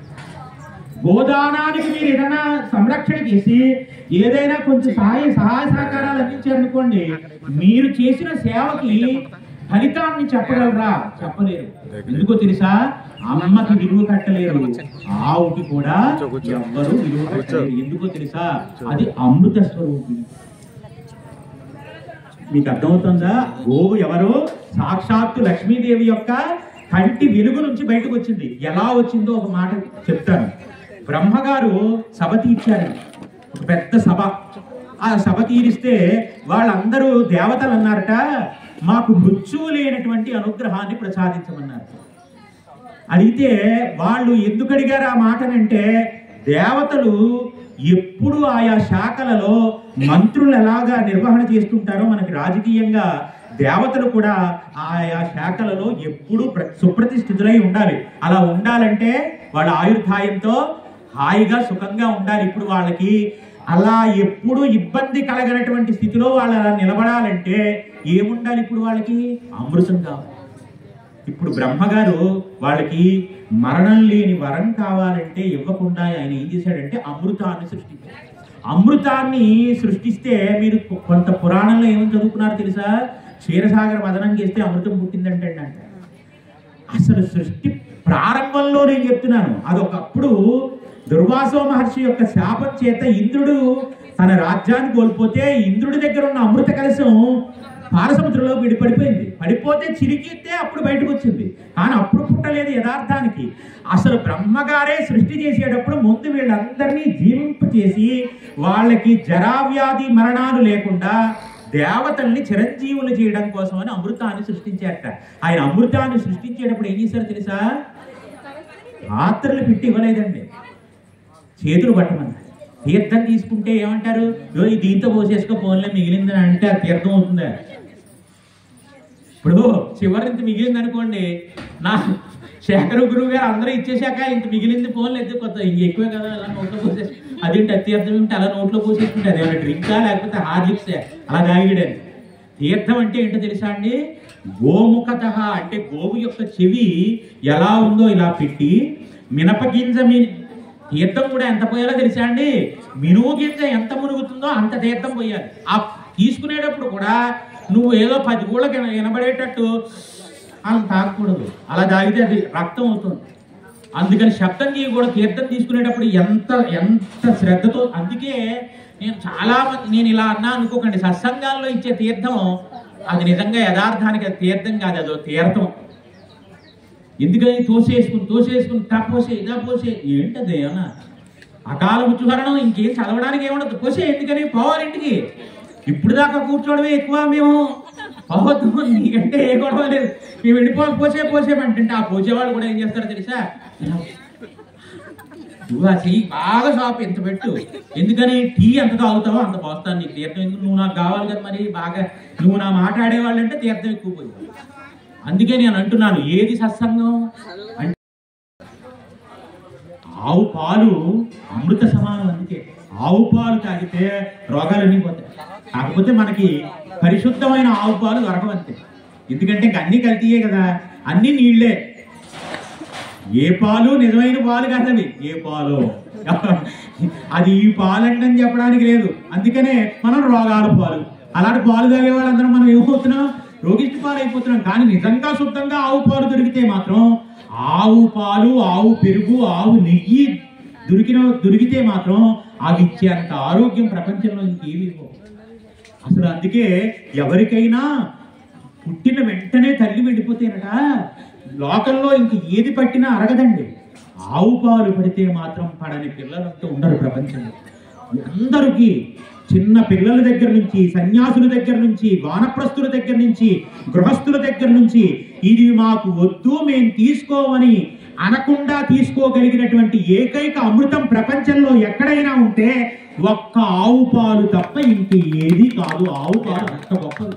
గోదానానికి మీరు ఏదైనా సంరక్షణ చేసి ఏదైనా కొంచెం సహాయ సహకారాలు అందించారనుకోండి, మీరు చేసిన సేవకి ఫలితాన్ని చెప్పగలరా? చెప్పలేరు. ఎందుకో తెలుసా? అమ్మకి విలువ కట్టలేరు, ఆవుకి కూడా ఎవ్వరూ విలువ కట్టలేరు. ఎందుకో తెలుసా? అది అమృత స్వరూపి. మీకు అర్థమవుతుందా? గోవు ఎవరు? సాక్షాత్తు లక్ష్మీదేవి యొక్క కంటి వెలుగు నుంచి బయటకు వచ్చింది. ఎలా వచ్చిందో ఒక మాట చెప్తాను. బ్రహ్మగారు సభ తీర్చారు, ఒక పెద్ద సభ. ఆ సభ తీరిస్తే వాళ్ళందరూ దేవతలు అన్నారట, మాకు మృత్యువు లేనటువంటి అనుగ్రహాన్ని ప్రసాదించమన్నారు. అడిగితే వాళ్ళు ఎందుకు అడిగారు ఆ మాటనంటే, దేవతలు ఎప్పుడు ఆయా శాఖలలో మంత్రులు ఎలాగా నిర్వహణ చేస్తుంటారో మనకి రాజకీయంగా దేవతలు కూడా ఆయా శాఖలలో ఎప్పుడు సుప్రతిష్ఠితులై ఉండాలి. అలా ఉండాలంటే వాళ్ళ ఆయుర్దాయంతో హాయిగా సుఖంగా ఉండాలి. ఇప్పుడు వాళ్ళకి అలా ఎప్పుడు ఇబ్బంది కలగనటువంటి స్థితిలో వాళ్ళు అలా నిలబడాలంటే ఏముండాలి? ఇప్పుడు వాళ్ళకి అమృతం కావాలి. ఇప్పుడు బ్రహ్మగారు వాళ్ళకి మరణం లేని వరం కావాలంటే ఇవ్వకుండా ఆయన ఏం చేశాడంటే అమృతాన్ని సృష్టించారు. అమృతాన్ని సృష్టిస్తే మీరు కొంత పురాణంలో ఏమని చదువుకున్నారో తెలుసా? క్షీరసాగర మదనం చేస్తే అమృతం పుట్టిందంటే అంటే అసలు సృష్టి ప్రారంభంలో నేను చెప్తున్నాను. అదొకప్పుడు దుర్వాసో మహర్షి యొక్క శాపం చేత ఇంద్రుడు తన రాజ్యాన్ని కోల్పోతే ఇంద్రుడి దగ్గర ఉన్న అమృత కలశం పాలసముద్రంలో పడిపోయింది. పడిపోతే చిరికితే అప్పుడు బయటకు వచ్చింది, కానీ అప్పుడు పుట్టలేదు యథార్థానికి. అసలు బ్రహ్మగారే సృష్టి చేసేటప్పుడు ముందు వీళ్ళందరినీ జీవింపచేసి వాళ్ళకి జరావ్యాధి మరణాలు లేకుండా దేవతల్ని చిరంజీవులు చేయడం కోసం అని అమృతాన్ని సృష్టించారట. ఆయన అమృతాన్ని సృష్టించేటప్పుడు ఏం చేశారు తెలుసా? పాత్రలు పెట్టి ఇవ్వలేదండి, చేతులు పట్టమన్నారు. తీర్థం తీసుకుంటే ఏమంటారు? దీంతో పోసేసుకో ఫోన్లో మిగిలిందని అంటే అది తీర్థం అవుతుందా? ఇప్పుడు చివరింత మిగిలింది అనుకోండి, నా శేఖర గురువు గారు అందరూ ఇచ్చేసాక ఇంత మిగిలింది ఫోన్లు అయితే కొత్త ఇంక ఎక్కువే కదా అలా నోట్లో పోసేసి అదేంటి తీర్థం ఏమిటి అలా నోట్లో పోసేసుకుంటే అదేమైనా డ్రింకా లేకపోతే హార్లిక్సే అలా తాగిడని. తీర్థం అంటే ఏంటో తెలుసా అండి? గోముఖత అంటే గోవు యొక్క చెవి ఎలా ఉందో ఇలా పెట్టి మినపగింజ తీర్థం కూడా ఎంత పోయాలో తెలుసా అండి? మినుము గింజ ఎంత మునుగుతుందో అంత తీర్థం పోయాలి. ఆ తీసుకునేటప్పుడు కూడా నువ్వు ఏదో 10 ఊళ్ళకి వినబడేటట్టు అలా తాగకూడదు. అలా తాగితే అది రక్తం అవుతుంది. అందుకని శబ్దం కూడా తీర్థం తీసుకునేటప్పుడు ఎంత ఎంత శ్రద్ధతో. అందుకే నేను ఇలా అన్నా అనుకోకండి, సత్సంగాల్లో ఇచ్చే తీర్థం అది నిజంగా యథార్థానికి అది తీర్థం కాదు, అదో తీర్థం. ఎందుకని తోసేసుకుని పోసే ఇదా పోసే ఏంటది ఏమన్నా అకాల ఉచ్చుహరణం ఇంకేం చదవడానికి ఏముండదు. పోసే ఎందుకని పోవాలి ఇంటికి. ఇప్పుడు దాకా కూర్చోవడమే ఎక్కువ. మేము పోవద్దు, నీకంటే ఏ గొడవ లేదు, మేము వెళ్ళిపోవాలి పోసేమంటే ఆ పోసేవాళ్ళు కూడా ఏం చేస్తారో తెలుసా? నువ్వు ఆ చెయ్యి బాగా షాప్ ఎంత పెట్టు, ఎందుకని టీ ఎంత తాగుతావో అంత పోస్తాను నీకు తీర్థం. ఎందుకు నువ్వు నాకు కావాలి కదా, మరి బాగా నువ్వు నా మాట ఆడేవాళ్ళు అంటే తీర్థం ఎక్కువ పోయి. అందుకే నేను అంటున్నాను, ఏది సత్సంగం అంటే ఆవు పాలు అమృత సమానం. అందుకే ఆవు పాలు తాగితే రోగాలన్నీ పోతాయి. కాకపోతే మనకి పరిశుద్ధమైన ఆవు పాలు దొరకవంతే, ఎందుకంటే ఇంక అన్ని కల్తీయే కదా, అన్ని నీళ్లే. ఏ పాలు నిజమైన పాలు కాదవి, ఏ పాలు అది ఈ పాలండి అని చెప్పడానికి లేదు. అందుకనే మనం రోగాల పాలు, అలాంటి పాలు తాగే వాళ్ళందరం మనం ఏమవుతున్నాం? రోగిష్టి పాలు అయిపోతున్నాం. కానీ నిజంగా శుద్ధంగా ఆవు పాలు దొరికితే మాత్రం, ఆవు పాలు, ఆవు పెరుగు, ఆవు నెయ్యి దొరికితే మాత్రం అవి ఇచ్చేంత ఆరోగ్యం ప్రపంచంలో ఇంకేమీ ఇవ్వవు అసలు. అందుకే ఎవరికైనా పుట్టిన వెంటనే తల్లి వెళ్ళిపోతేనట లోకంలో ఇంక ఏది పట్టినా అరగదండి. ఆవు పాలు పడితే మాత్రం పడని పిల్లలంతా ఉండరు ప్రపంచంలో. అందరికీ చిన్న పిల్లల దగ్గర నుంచి, సన్యాసుల దగ్గర నుంచి, వానప్రస్తుల దగ్గర నుంచి, గృహస్థుల దగ్గర నుంచి ఇది మాకు వద్దు మేము తీసుకోమని అనకుండా తీసుకోగలిగినటువంటి ఏకైక అమృతం ప్రపంచంలో ఎక్కడైనా ఉంటే ఒక్క ఆవు పాలు తప్ప ఇంక ఏది కాదు. ఆవు పాలు అంత గొప్పది.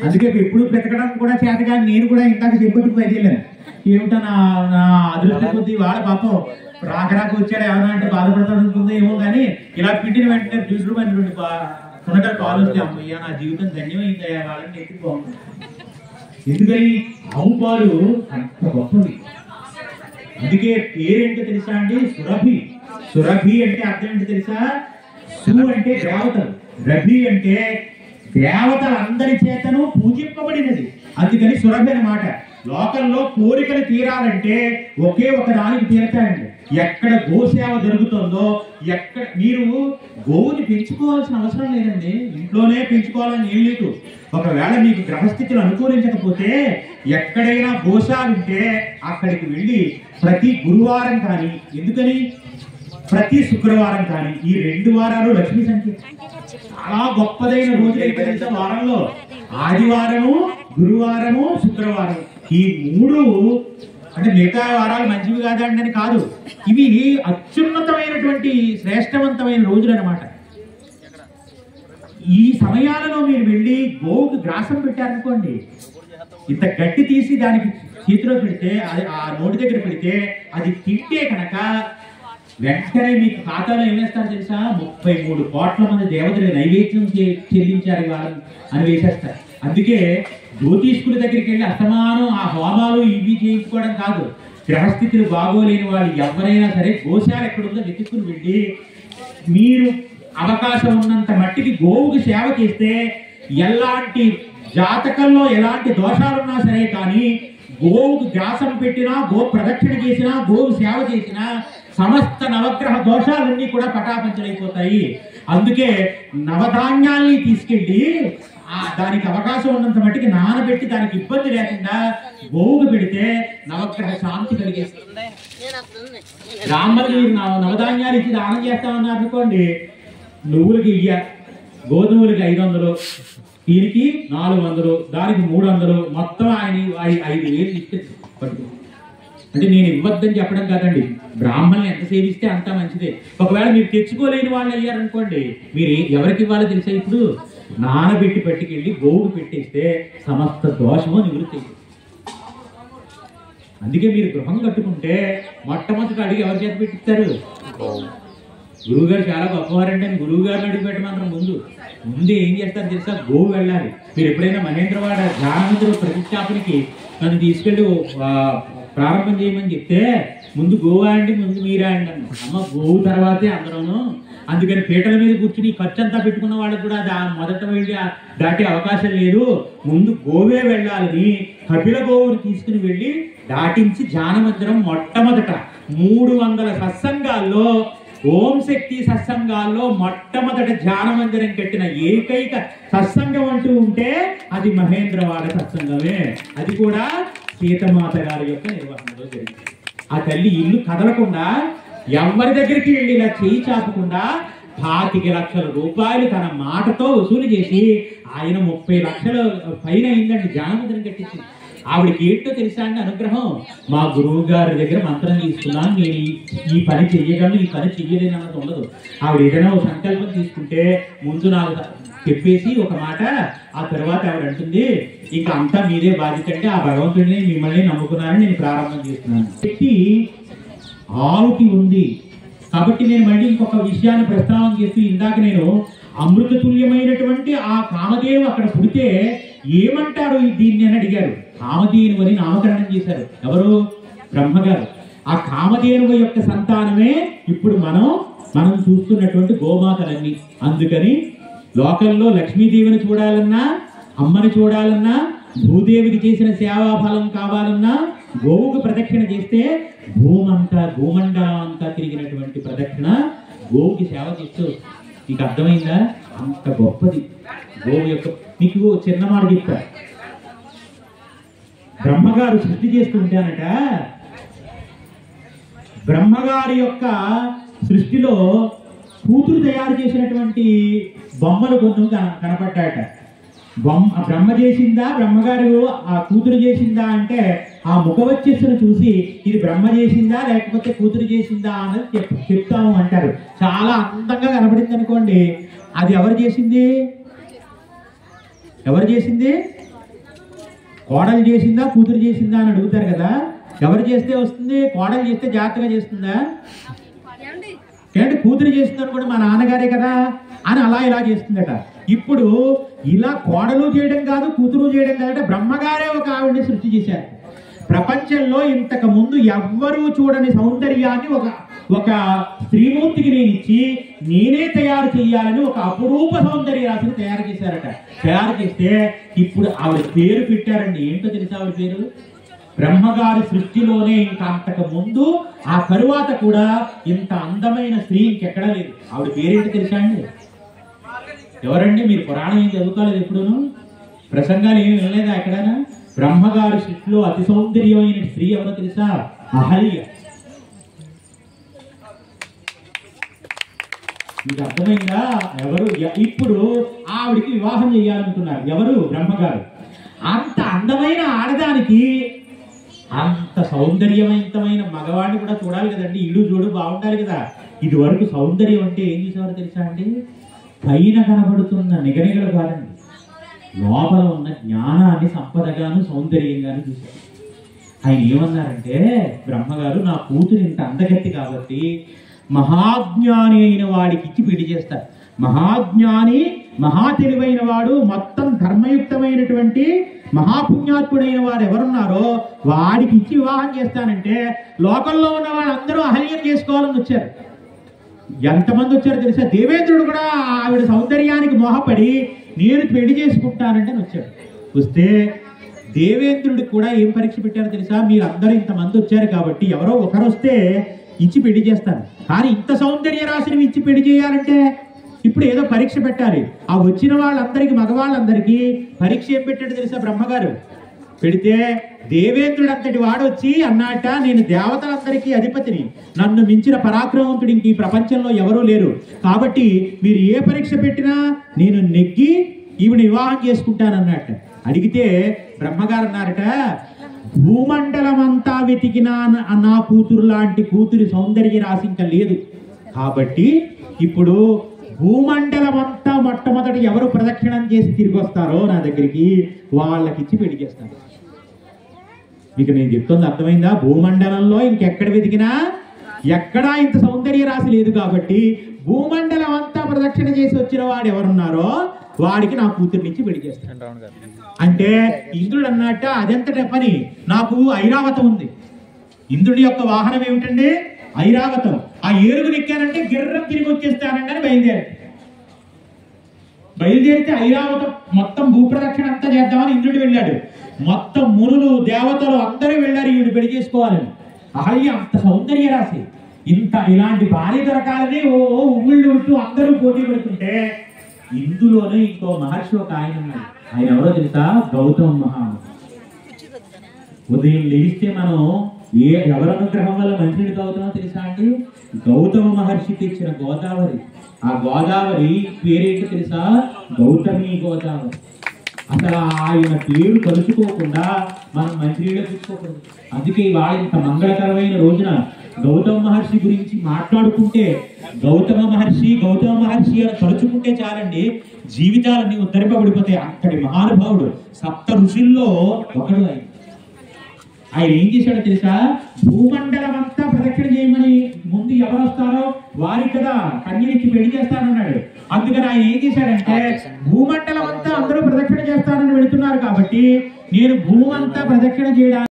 అందుకే ఎప్పుడు బ్రతకడం కూడా చేతగా నేను కూడా ఇందాక చెప్పుకుంటూ బయలుదేరాను. ఏమిటో నా అదృష్టం కొద్ది వాళ్ళ పాపం రాకరాకు వచ్చాడు ఏమన్నా అంటే బాధపడతాడుతుందో ఏమో కానీ ఇలా పిండిన వెంటనే దిగుడుమైనటువంటి తునకలు పాలు వస్తే అమ్మయ్యా నా జీవితం ధన్యమైందయ్యా వాళ్ళని ఎత్తి బాగుంటుంది. ఎందుకని ఆవు పాలు అంత గొప్పది. అందుకే పేరేంటో తెలుసా అండి? సురభి. సురభి అంటే అర్థం ఏంటో తెలుసా? సు అంటే దేవతలు, రభి అంటే దేవతలందరి చేతను పూజింపబడినది. అందుకని సురభి అన్నమాట. లోకంలో కోరికలు తీరాలంటే ఒకే ఒక దానికి తీరతాయండి. ఎక్కడ గోసేవ జరుగుతుందో, ఎక్కడ మీరు గోవుని పెంచుకోవాల్సిన అవసరం లేదండి, ఇంట్లోనే పెంచుకోవాలని ఏం లేదు. ఒకవేళ మీకు గ్రహస్థితులు అనుకూలించకపోతే ఎక్కడైనా గోశాల ఉంటే అక్కడికి వెళ్ళి ప్రతి గురువారం కానీ, ఎందుకని ప్రతి శుక్రవారం కానీ, ఈ 2 వారాలు లక్ష్మీ సంఖ్య చాలా గొప్పదైన రోజులు అయిపోయింది వారంలో. ఆదివారము, గురువారము, శుక్రవారం ఈ 3 అంటే మిగతా వారాలు మంచివి కాదండి కాదు, ఇవి అత్యున్నతమైనటువంటి శ్రేష్టవంతమైన రోజులు అన్నమాట. ఈ సమయాలలో మీరు వెళ్ళి గోవుకు గ్రాసం పెట్టారనుకోండి, ఇంత గడ్డి తీసి దానికి చేతిలో పెడితే, అది ఆ నోటి దగ్గర పెడితే అది తింటే కనుక వెంటనే మీకు ఖాతాలో ఏం వేస్తారు తెలుసా? 33 కోట్ల మంది దేవతలు నైవేద్యం చెల్లించారు వాళ్ళని అని వేసేస్తారు. అందుకే జ్యోతిష్కుల దగ్గరికి వెళ్ళి అస్తమానం ఆ హోమాలు ఇవి చేయించుకోవడం కాదు. గ్రహస్థితులు బాగోలేని వాళ్ళు ఎవరైనా సరే గోశాల ఎక్కడుందో వెతుక్కుని వెళ్ళి మీరు అవకాశం ఉన్నంత మట్టికి గోవుకి సేవ చేస్తే, ఎలాంటి జాతకంలో ఎలాంటి దోషాలున్నా సరే కానీ గోవుకు గ్రాసం పెట్టినా, గో ప్రదక్షిణ చేసినా, గోవు సేవ చేసినా సమస్త నవగ్రహ దోషాలన్నీ కూడా పటాపంచలైపోతాయి. అందుకే నవధాన్యాల్ని తీసుకెళ్ళి దానికి అవకాశం ఉన్నంత మట్టికి నానబెట్టి దానికి ఇబ్బంది లేకుండా గోవుకు పెడితే నవగ్రహ శాంతి కలిగేస్తుంది. బ్రాహ్మణులు మీరు నవధాన్యాలు ఇచ్చి దానం చేస్తామన్నారు అనుకోండి, నువ్వులకి గోధుమలకి 500, దీనికి 400, దానికి 300, మొత్తం ఆయన 5,000 ఇస్తే పట్టుకో. అంటే నేను ఇవ్వద్దని చెప్పడం కాదండి, బ్రాహ్మణులు ఎంత సేవిస్తే అంత మంచిదే. ఒకవేళ మీరు తెచ్చుకోలేని వాళ్ళు అయ్యారనుకోండి, మీరు ఎవరికి ఇవ్వాలో తెలుసా? ఇప్పుడు నానబెట్టి పట్టుకెళ్ళి గోవుకు పెట్టేస్తే సమస్త దోషము నివృత్తి. అందుకే మీరు గృహం కట్టుకుంటే మొట్టమొదటి అడిగి ఎవరి చేత పెట్టిస్తారు? గురువుగారు చాలా గొప్పవారంటే గురువు గారిని అడిగి పెట్టమంటారు. ముందు ఏం చేస్తారు తెలుసా? గోవు వెళ్ళాలి. మీరు ఎప్పుడైనా మహేంద్రవాడ ధ్యానమందిర ప్రతిష్టాపనకి నన్ను తీసుకెళ్ళి ప్రారంభం చేయమని చెప్తే ముందు గోవా అండి, ముందు మీరా అండి అన్న. అమ్మ గోవు తర్వాతే అందరూను. అందుకని పీటల మీద కూర్చుని ఖర్చు అంతా పెట్టుకున్న వాళ్ళకి కూడా మొదట వెళ్ళి దాటే అవకాశం లేదు, ముందు గోవే వెళ్ళాలని కపిల గోవుని తీసుకుని వెళ్ళి దాటించి ధ్యానమందిరం మొట్టమొదట 300 సత్సంగాల్లో, ఓం శక్తి సత్సంగాల్లో మొట్టమొదట ధ్యాన మందిరం కట్టిన ఏకైక సత్సంగం అంటూ ఉంటే అది మహేంద్రవాడ సత్సంగమే. అది కూడా సీతమాత గారి యొక్క నిర్వహణలో జరిగింది. ఆ తల్లి ఇల్లు కదలకుండా, ఎవరి దగ్గరికి వెళ్ళి ఇలా చేయి చాపకుండా 25 లక్షల రూపాయలు తన మాటతో వసూలు చేసి ఆయన 30 లక్షల పైన అయిందండి ధ్యాన మందిరం కట్టించింది. ఆవిడకి ఏంటో తెలుసా అండి అనుగ్రహం? మా గురువు గారి దగ్గర మంత్రం తీసుకున్నాను, నేను ఈ పని చెయ్యగలను, ఈ పని చెయ్యలేను అన్నది ఉండదు. ఆవిడ ఏదైనా ఒక సంకల్పం తీసుకుంటే ముందు నాకు చెప్పేసి ఒక మాట, ఆ తర్వాత ఆవిడ అంటుంది ఇంకా అంతా మీదే బాధ్యత అంటే ఆ భగవంతుడిని మిమ్మల్ని నమ్ముకున్నానని నేను ప్రారంభం చేస్తున్నాను. శక్తి ఆవుకి ఉంది కాబట్టి నేను మళ్ళీ ఇంకొక విషయాన్ని ప్రస్తావన చేస్తూ, ఇందాక నేను అమృత తుల్యమైనటువంటి ఆ కామదేవు అక్కడ పుడితే ఏమంటారు దీన్ని అని అడిగారు. కామధేనువు అని నామకరణం చేశారు. ఎవరు? బ్రహ్మగారు. ఆ కామధేనువు యొక్క సంతానమే ఇప్పుడు మనం చూస్తున్నటువంటి గోమాతలన్నీ. అందుకని లోకంలో లక్ష్మీదేవిని చూడాలన్నా, అమ్మని చూడాలన్నా, భూదేవికి చేసిన సేవా ఫలం కావాలన్నా గోవుకు ప్రదక్షిణ చేస్తే భూమంతా, భూమండలం అంతా తిరిగినటువంటి ప్రదక్షిణ గోవుకి సేవ చేస్తూ. మీకు అర్థమైందా? అంత గొప్పది గోవు యొక్క. మీకు చిన్న మాట చెప్తా. బ్రహ్మగారు సృష్టి చేస్తుంటానట, బ్రహ్మగారి యొక్క సృష్టిలో కూతురు తయారు చేసినటువంటి బొమ్మలు కొన్ని కనపడ్డాయట. బ్రహ్మ చేసిందా, బ్రహ్మగారు ఆ కూతురు చేసిందా అంటే ఆ ముఖవచ్ఛస్సును చూసి ఇది బ్రహ్మ చేసిందా లేకపోతే కూతురు చేసిందా అన్నది చెప్తాము అంటారు. చాలా అందంగా కనపడింది అనుకోండి, అది ఎవరు చేసింది? ఎవరు చేసింది? కోడలు చేసిందా కూతురు చేసిందా అని అడుగుతారు కదా. ఎవరు చేస్తే వస్తుంది? కోడలు చేస్తే జాగ్రత్తగా చేస్తుందా? ఏంటి కూతురు చేస్తుంది కూడా మా నాన్నగారే కదా అని అలా ఇలా చేస్తుందట. ఇప్పుడు ఇలా కోడలు చేయడం కాదు, కూతురు చేయడం కాదట, బ్రహ్మగారే ఒక ఆవిడని సృష్టి చేశారు. ప్రపంచంలో ఇంతకు ముందు ఎవ్వరూ చూడని సౌందర్యాన్ని ఒక స్త్రీమూర్తికి నేను ఇచ్చి నేనే తయారు చేయాలని ఒక అపురూప సౌందర్య రాశిని తయారు చేశారట. తయారు చేస్తే ఇప్పుడు ఆవిడ పేరు పెట్టారండి. ఏంటో తెలుసా ఆవిడ పేరు? బ్రహ్మగారి సృష్టిలోనే ఇంకా అంతకు ముందు ఆ తరువాత కూడా ఇంత అందమైన స్త్రీ ఇంకెక్కడా లేదు. ఆవిడ పేరేంటి తెలుసా అండి? ఎవరండి? మీరు పురాణం ఏం చదువుకోలేదు ఎప్పుడూను? ప్రసంగాలు ఏమి వినలేదా ఎక్కడైనా? బ్రహ్మగారి సృష్టిలో అతి సౌందర్యమైన స్త్రీ ఎవరో తెలుసా? అహల్య. మీకు అర్థమైందా? ఎవరు? ఇప్పుడు ఆవిడికి వివాహం చేయాలనుకున్నారు. ఎవరు? బ్రహ్మగారు. అంత అందమైన ఆడదానికి అంత సౌందర్యవంతమైన మగవాడిని కూడా చూడాలి కదండి. ఇడు చూడు బాగుండాలి కదా. ఇది వరకు సౌందర్యం అంటే ఏం చూసేవారు తెలుసా అండి? పైన కనబడుతున్న నిగనిగలు కాదండి, లోపల ఉన్న జ్ఞానాన్ని సంపదగాను సౌందర్యంగాను చూశారు. ఆయన ఏమన్నారంటే, బ్రహ్మగారు నా కూతురు ఇంత అందగత్తి కాబట్టి మహాజ్ఞాని అయిన వాడికి ఇచ్చి పెళ్లి చేస్తారు. మహాజ్ఞాని, మహా తెలివైన వాడు, మొత్తం ధర్మయుక్తమైనటువంటి మహాపుణ్యాత్ముడైన వాడు ఎవరున్నారో వాడికి ఇచ్చి వివాహం చేస్తానంటే లోకంలో ఉన్న వాళ్ళందరూ అహల్యం చేసుకోవాలని వచ్చారు. ఎంతమంది వచ్చారో తెలుసా? దేవేంద్రుడు కూడా ఆవిడ సౌందర్యానికి మోహపడి నేను పెళ్లి చేసుకుంటానంటే వచ్చాడు. వస్తే దేవేంద్రుడికి కూడా ఏం పరీక్ష పెట్టారో తెలుసా? మీరు అందరూ ఇంతమంది వచ్చారు కాబట్టి ఎవరో ఒకరు వస్తే ఇచ్చి పెళ్లి చేస్తాను, కానీ ఇంత సౌందర్య రాశిని ఇచ్చి పెళ్లి చేయాలంటే ఇప్పుడు ఏదో పరీక్ష పెట్టాలి. ఆ వచ్చిన వాళ్ళందరికీ, మగవాళ్ళందరికీ పరీక్ష ఏం పెట్టాడు తెలుసా బ్రహ్మగారు? పెడితే దేవేంద్రుడు అంతటి వాడు వచ్చి అన్నట, నేను దేవతలందరికీ అధిపతిని, నన్ను మించిన పరాక్రమవంతుడు ఇంక ఈ ప్రపంచంలో ఎవరూ లేరు, కాబట్టి మీరు ఏ పరీక్ష పెట్టినా నేను నెగ్గి ఈవిని వివాహం చేసుకుంటానన్నట్ట. అడిగితే బ్రహ్మగారు అన్నారట, భూమండలం అంతా వెతికినా నా కూతురు లాంటి కూతురి సౌందర్య రాశి ఇంకా లేదు, కాబట్టి ఇప్పుడు భూమండలం అంతా మొట్టమొదటి ఎవరు ప్రదక్షిణం చేసి తిరిగి వస్తారో నా దగ్గరికి వాళ్ళకిచ్చి పెళ్లి చేస్తాను. మీకు నేను చెప్తుంది అర్థమైందా? భూమండలంలో ఇంకెక్కడ వెతికినా ఎక్కడా ఇంత సౌందర్య రాశి లేదు, కాబట్టి భూమండలం అంతా ప్రదక్షిణ చేసి వచ్చిన వాడు ఎవరున్నారో వాడికి నా కూతుర్నిచ్చి పెళ్లి చేస్తాను. అంటే ఇంద్రుడు అన్నట్ట, అదెంతట పని, నాకు ఐరావతం ఉంది. ఇంద్రుడి యొక్క వాహనం ఏమిటండి? ఐరావతం. ఆ ఏరుగు నెక్కానంటే గిర్రం తిరిగి వచ్చేస్తానండి అని బయలుదేరితే ఐరావతం మొత్తం భూప్రదక్షిణ అంతా చేద్దామని ఇంద్రుడు వెళ్ళాడు. మొత్తం మునులు, దేవతలు అందరూ వెళ్ళారు ఈవిడ పెళ్లి చేసుకోవాలని. అహల్య అంత సౌందర్య రాశి, ఇలాంటి భార్య దొరకాలని ఉమ్మిళ్ళు ఉంటూ అందరూ పోటీ పడుతుంటే ఇందులోనే ఇంకో మహర్షి ఒక ఆయన ఉన్నాడు. ఆయన ఎవరో తెలుసా? గౌతమ మహాముని. ఉదయం లేస్తే మనం ఎవరి అనుగ్రహం వల్ల మంచినీళ్ళు తాగుతామో తెలుసా అండి? గౌతమ మహర్షి తెచ్చిన గోదావరి. ఆ గోదావరి పేరేంటో తెలుసా? గౌతమి గోదావరి. అసలు ఆయన పేరు తలుచుకోకుండా మనం మంచినీళ్ళు తెచ్చుకోకూడదు. అందుకే ఇవాళ ఇంత మంగళకరమైన రోజున గౌతమ మహర్షి గురించి మాట్లాడుకుంటే, గౌతమ మహర్షి అని తలుచుకుంటే చాలండి, జీవితాలన్నీ ఉద్ధరింపబడిపోతాయి. అంతటి మహానుభావుడు, సప్త ఋషుల్లో ఒకడు ఆయన. ఆయన ఏం చేశాడో తెలుసా? భూమండలం అంతా ప్రదక్షిణ చేయమని ముందు ఎవరు వస్తారో వారికి కదా కన్యనిచ్చి పెళ్లి చేస్తానన్నాడు. అందుకని ఆయన ఏం చేశాడంటే, భూమండలం అంతా అందరూ ప్రదక్షిణ చేస్తానని వెళుతున్నారు కాబట్టి నేను భూమంతా ప్రదక్షిణ చేయడానికి